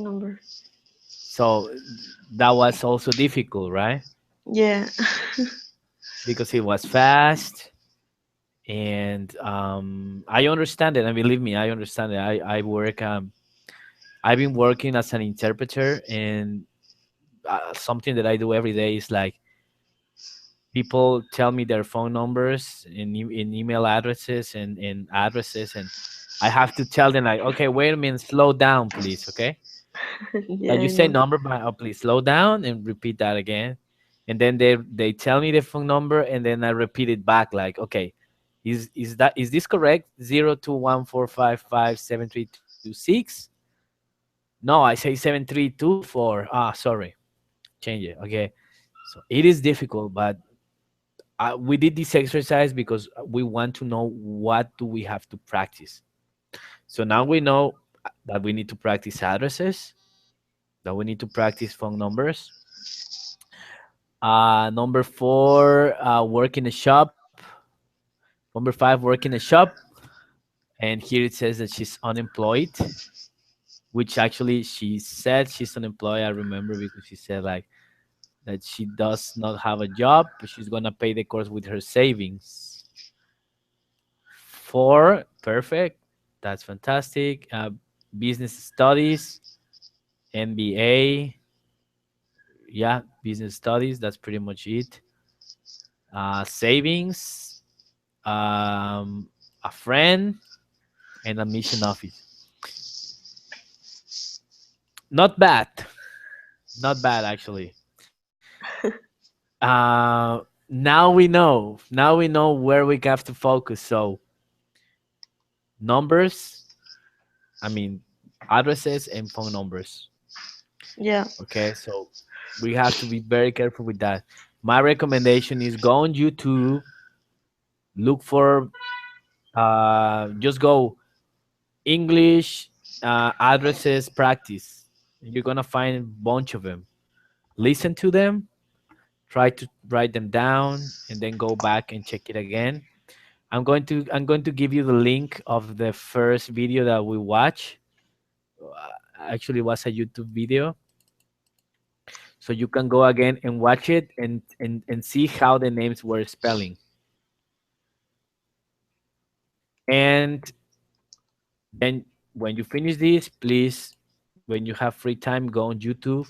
number. So that was also difficult, right? Yeah, Because it was fast, and I understand it. And believe me, I understand it. I work. I've been working as an interpreter, and something that I do every day is like people tell me their phone numbers and in email addresses and addresses, and I have to tell them like, okay, wait a minute, slow down, please, okay? yeah. Like you I say know. number, but please slow down and repeat that again. And then they tell me the phone number, and then I repeat it back like, okay, is this correct? 0214557326. No, I say 7324. Sorry, change it. Okay, so it is difficult, but we did this exercise because we want to know what do we have to practice. So now we know that we need to practice addresses, that we need to practice phone numbers. Number 4, work in a shop. Number 5, work in a shop. And here it says that she's unemployed, which actually she said she's unemployed. I remember because she said like that she does not have a job, but she's gonna pay the course with her savings. 4, perfect. That's fantastic. Business studies, MBA. Yeah, business studies. That's pretty much it. Savings, a friend, and a mission office. Not bad. Not bad, actually. Now we know. Now we know where we have to focus. So, numbers, I mean, addresses and phone numbers. Yeah. Okay, so we have to be very careful with that. My recommendation is go on YouTube, look for, just go English addresses practice. You're gonna find a bunch of them. Listen to them, try to write them down, and then go back and check it again. I'm going to give you the link of the first video that we watch. Actually, it was a YouTube video, so you can go again and watch it and see how the names were spelling. And then when you finish this, please, when you have free time, go on YouTube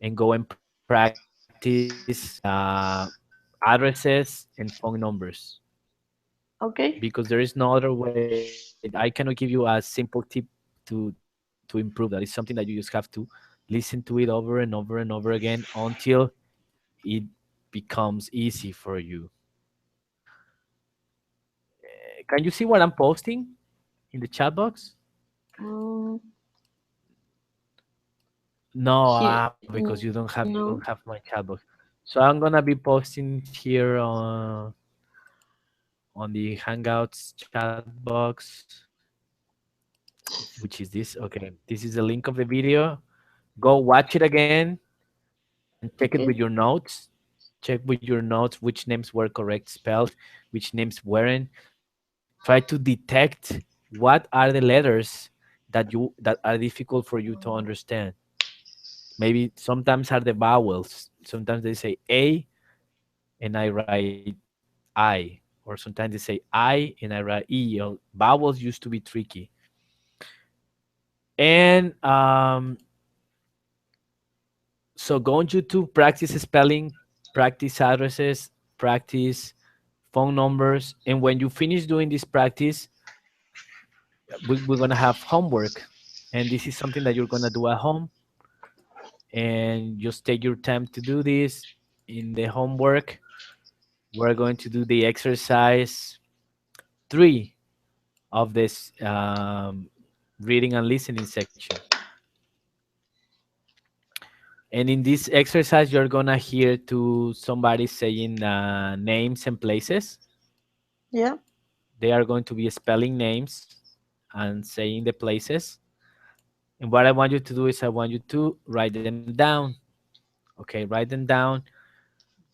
and go and practice addresses and phone numbers, Okay. because there is no other way. I cannot give you a simple tip to to improve. That is something that you just have to listen to it over and over and over again until it becomes easy for you. Can you see what I'm posting in the chat box? Um, No, here, because you don't no. have my chat box. So I'm gonna be posting here on the Hangouts chat box, which is this. Okay, this is the link of the video. Go watch it again and check it Okay. with your notes. Check with your notes which names were correct spelled, which names weren't. Try to detect what are the letters that are difficult for you to understand. Maybe sometimes are the vowels. Sometimes they say A and I write I, or sometimes they say I and I write E. Vowels used to be tricky. And so go on YouTube, practice spelling, practice addresses, practice phone numbers, and when you finish doing this practice, we're gonna have homework, and this is something that you're gonna do at home, and just take your time to do this. In the homework, we're going to do the exercise 3 of this reading and listening section. And in this exercise, you're gonna hear to somebody saying names and places. Yeah. They are going to be spelling names and saying the places. And what I want you to do is I want you to write them down. Okay, write them down.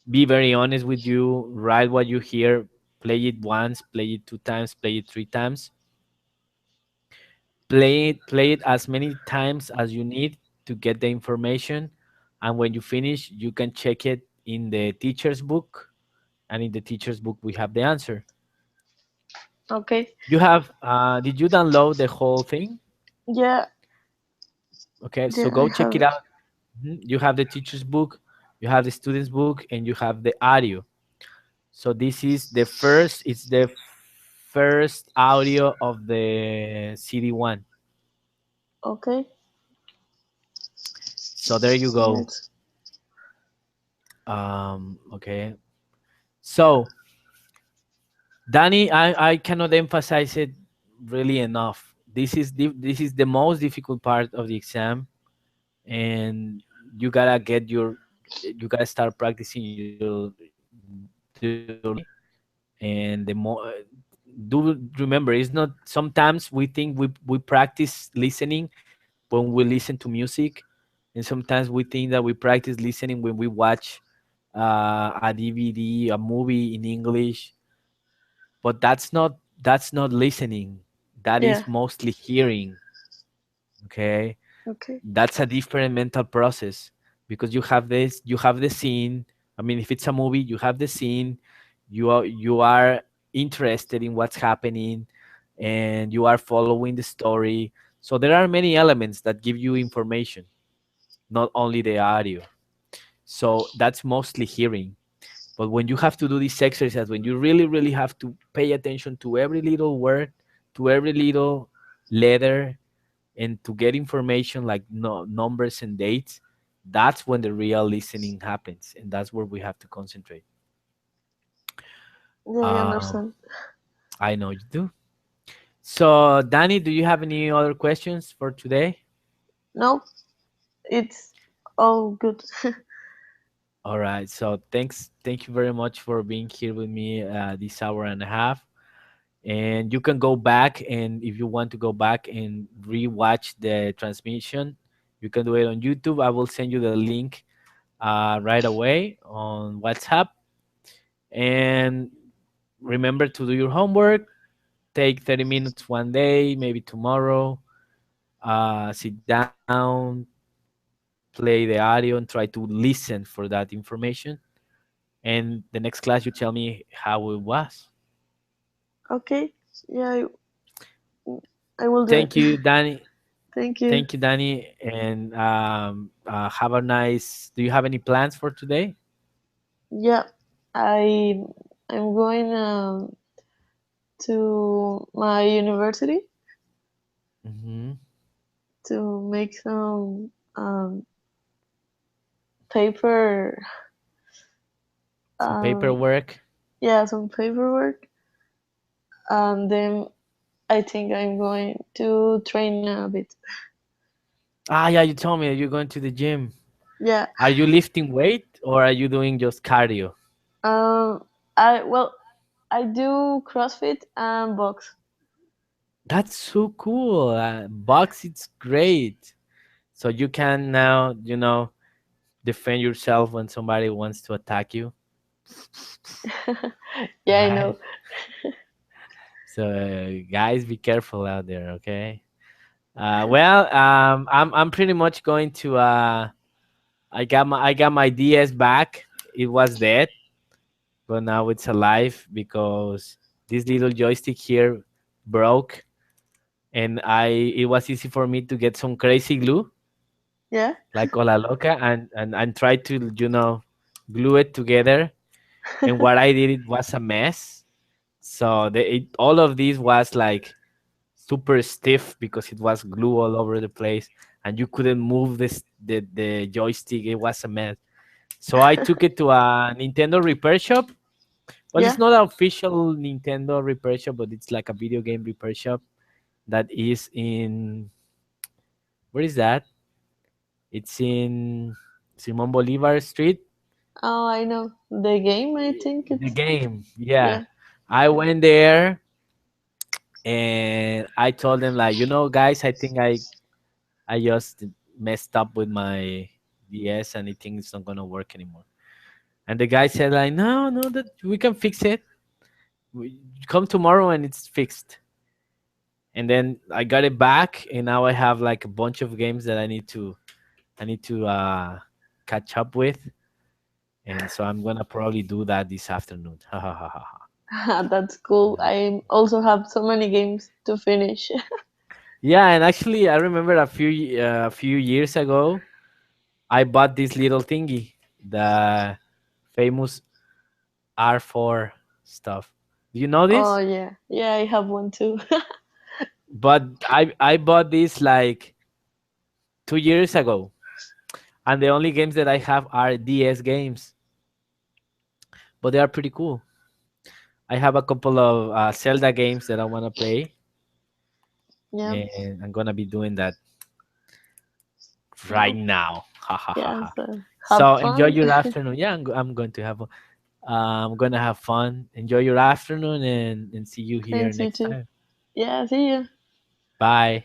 Be very honest with you. Write what you hear. Play it once, play it 2 times, play it 3 times. Play it as many times as you need to get the information. And when you finish, you can check it in the teacher's book. And in the teacher's book, we have the answer. Okay. You have, did you download the whole thing? Yeah. Okay, so Yeah, I go check have it it. out. You have the teacher's book, you have the student's book, and you have the audio. So this is the first audio of the CD1. Okay. So there you go. Yes. Okay. So Danny, I cannot emphasize it really enough. This is the most difficult part of the exam, and you gotta get your you gotta start practicing your and the more do remember it's not sometimes we think we practice listening when we listen to music, and sometimes we think that we practice listening when we watch a DVD, a movie in English, but that's not listening. That Yeah. is mostly hearing. Okay, Okay. that's a different mental process because you have the scene. I mean, if it's a movie, you have the scene, you are interested in what's happening, and you are following the story. So there are many elements that give you information, not only the audio. So that's mostly hearing. But when you have to do this exercise, when you really really have to pay attention to every little word, to every little letter, and to get information like numbers and dates, that's when the real listening happens, and that's where we have to concentrate. Yeah, I um, understand. I know you do. So Danny, do you have any other questions for today? No, it's all good. All right, so thank you very much for being here with me this hour and a half. And you can go back, and if you want to go back and rewatch the transmission, you can do it on YouTube. I will send you the link right away on WhatsApp. And remember to do your homework. Take 30 minutes one day, maybe tomorrow. Sit down, play the audio, and try to listen for that information. And the next class, you tell me how it was. Okay. Yeah, I will do it. Thank you, Danny. Thank you. Thank you, Danny. And have a nice. Do you have any plans for today? Yeah, I I'm going to my university. Hmm. to make some paper. Some Um, paperwork. yeah, some paperwork, and then I think I'm going to train a bit. Ah, yeah, you told me that you're going to the gym. Yeah. Are you lifting weight or are you doing just cardio? Um. I do CrossFit and box. That's so cool. Box, it's great. So you can now, defend yourself when somebody wants to attack you, Yeah, I right? know. So guys, be careful out there, okay? Well, I'm pretty much going to. I got my DS back. It was dead, but now it's alive because this little joystick here broke, and it was easy for me to get some crazy glue Yeah. like Ola Loca and try to glue it together. And what I did, it was a mess. So all of this was like super stiff because it was glue all over the place, and you couldn't move the joystick. It was a mess. So I took it to a Nintendo repair shop. Well, it's Yeah. not an official Nintendo repair shop, but it's like a video game repair shop that is in, where is that? It's in Simon Bolivar Street. Oh, I know the game. I think The it's game, yeah. yeah. I went there and I told them like, guys, I think I just messed up with my DS and I think it's not gonna work anymore. And the guy said like, no, no, that we can fix it. Come tomorrow and it's fixed. And then I got it back, and now I have like a bunch of games that I need to catch up with, and so I'm gonna probably do that this afternoon. Ha ha ha ha ha. That's cool. I also have so many games to finish. Yeah, and actually, I remember a few years ago, I bought this little thingy, the famous R4 stuff. Do you know Oh this? yeah, yeah. I have one too. But I bought this like 2 years ago, and the only games that I have are DS games, but they are pretty cool. I have a couple of Zelda games that I want to play, Yeah. and I'm gonna be doing that right No. now. Ha ha ha Yeah. ha. So have So enjoy fun. your afternoon. Yeah, I'm going to I'm gonna have fun. Enjoy your afternoon, and see you here Thanks you next too. time. Yeah. See you. Bye.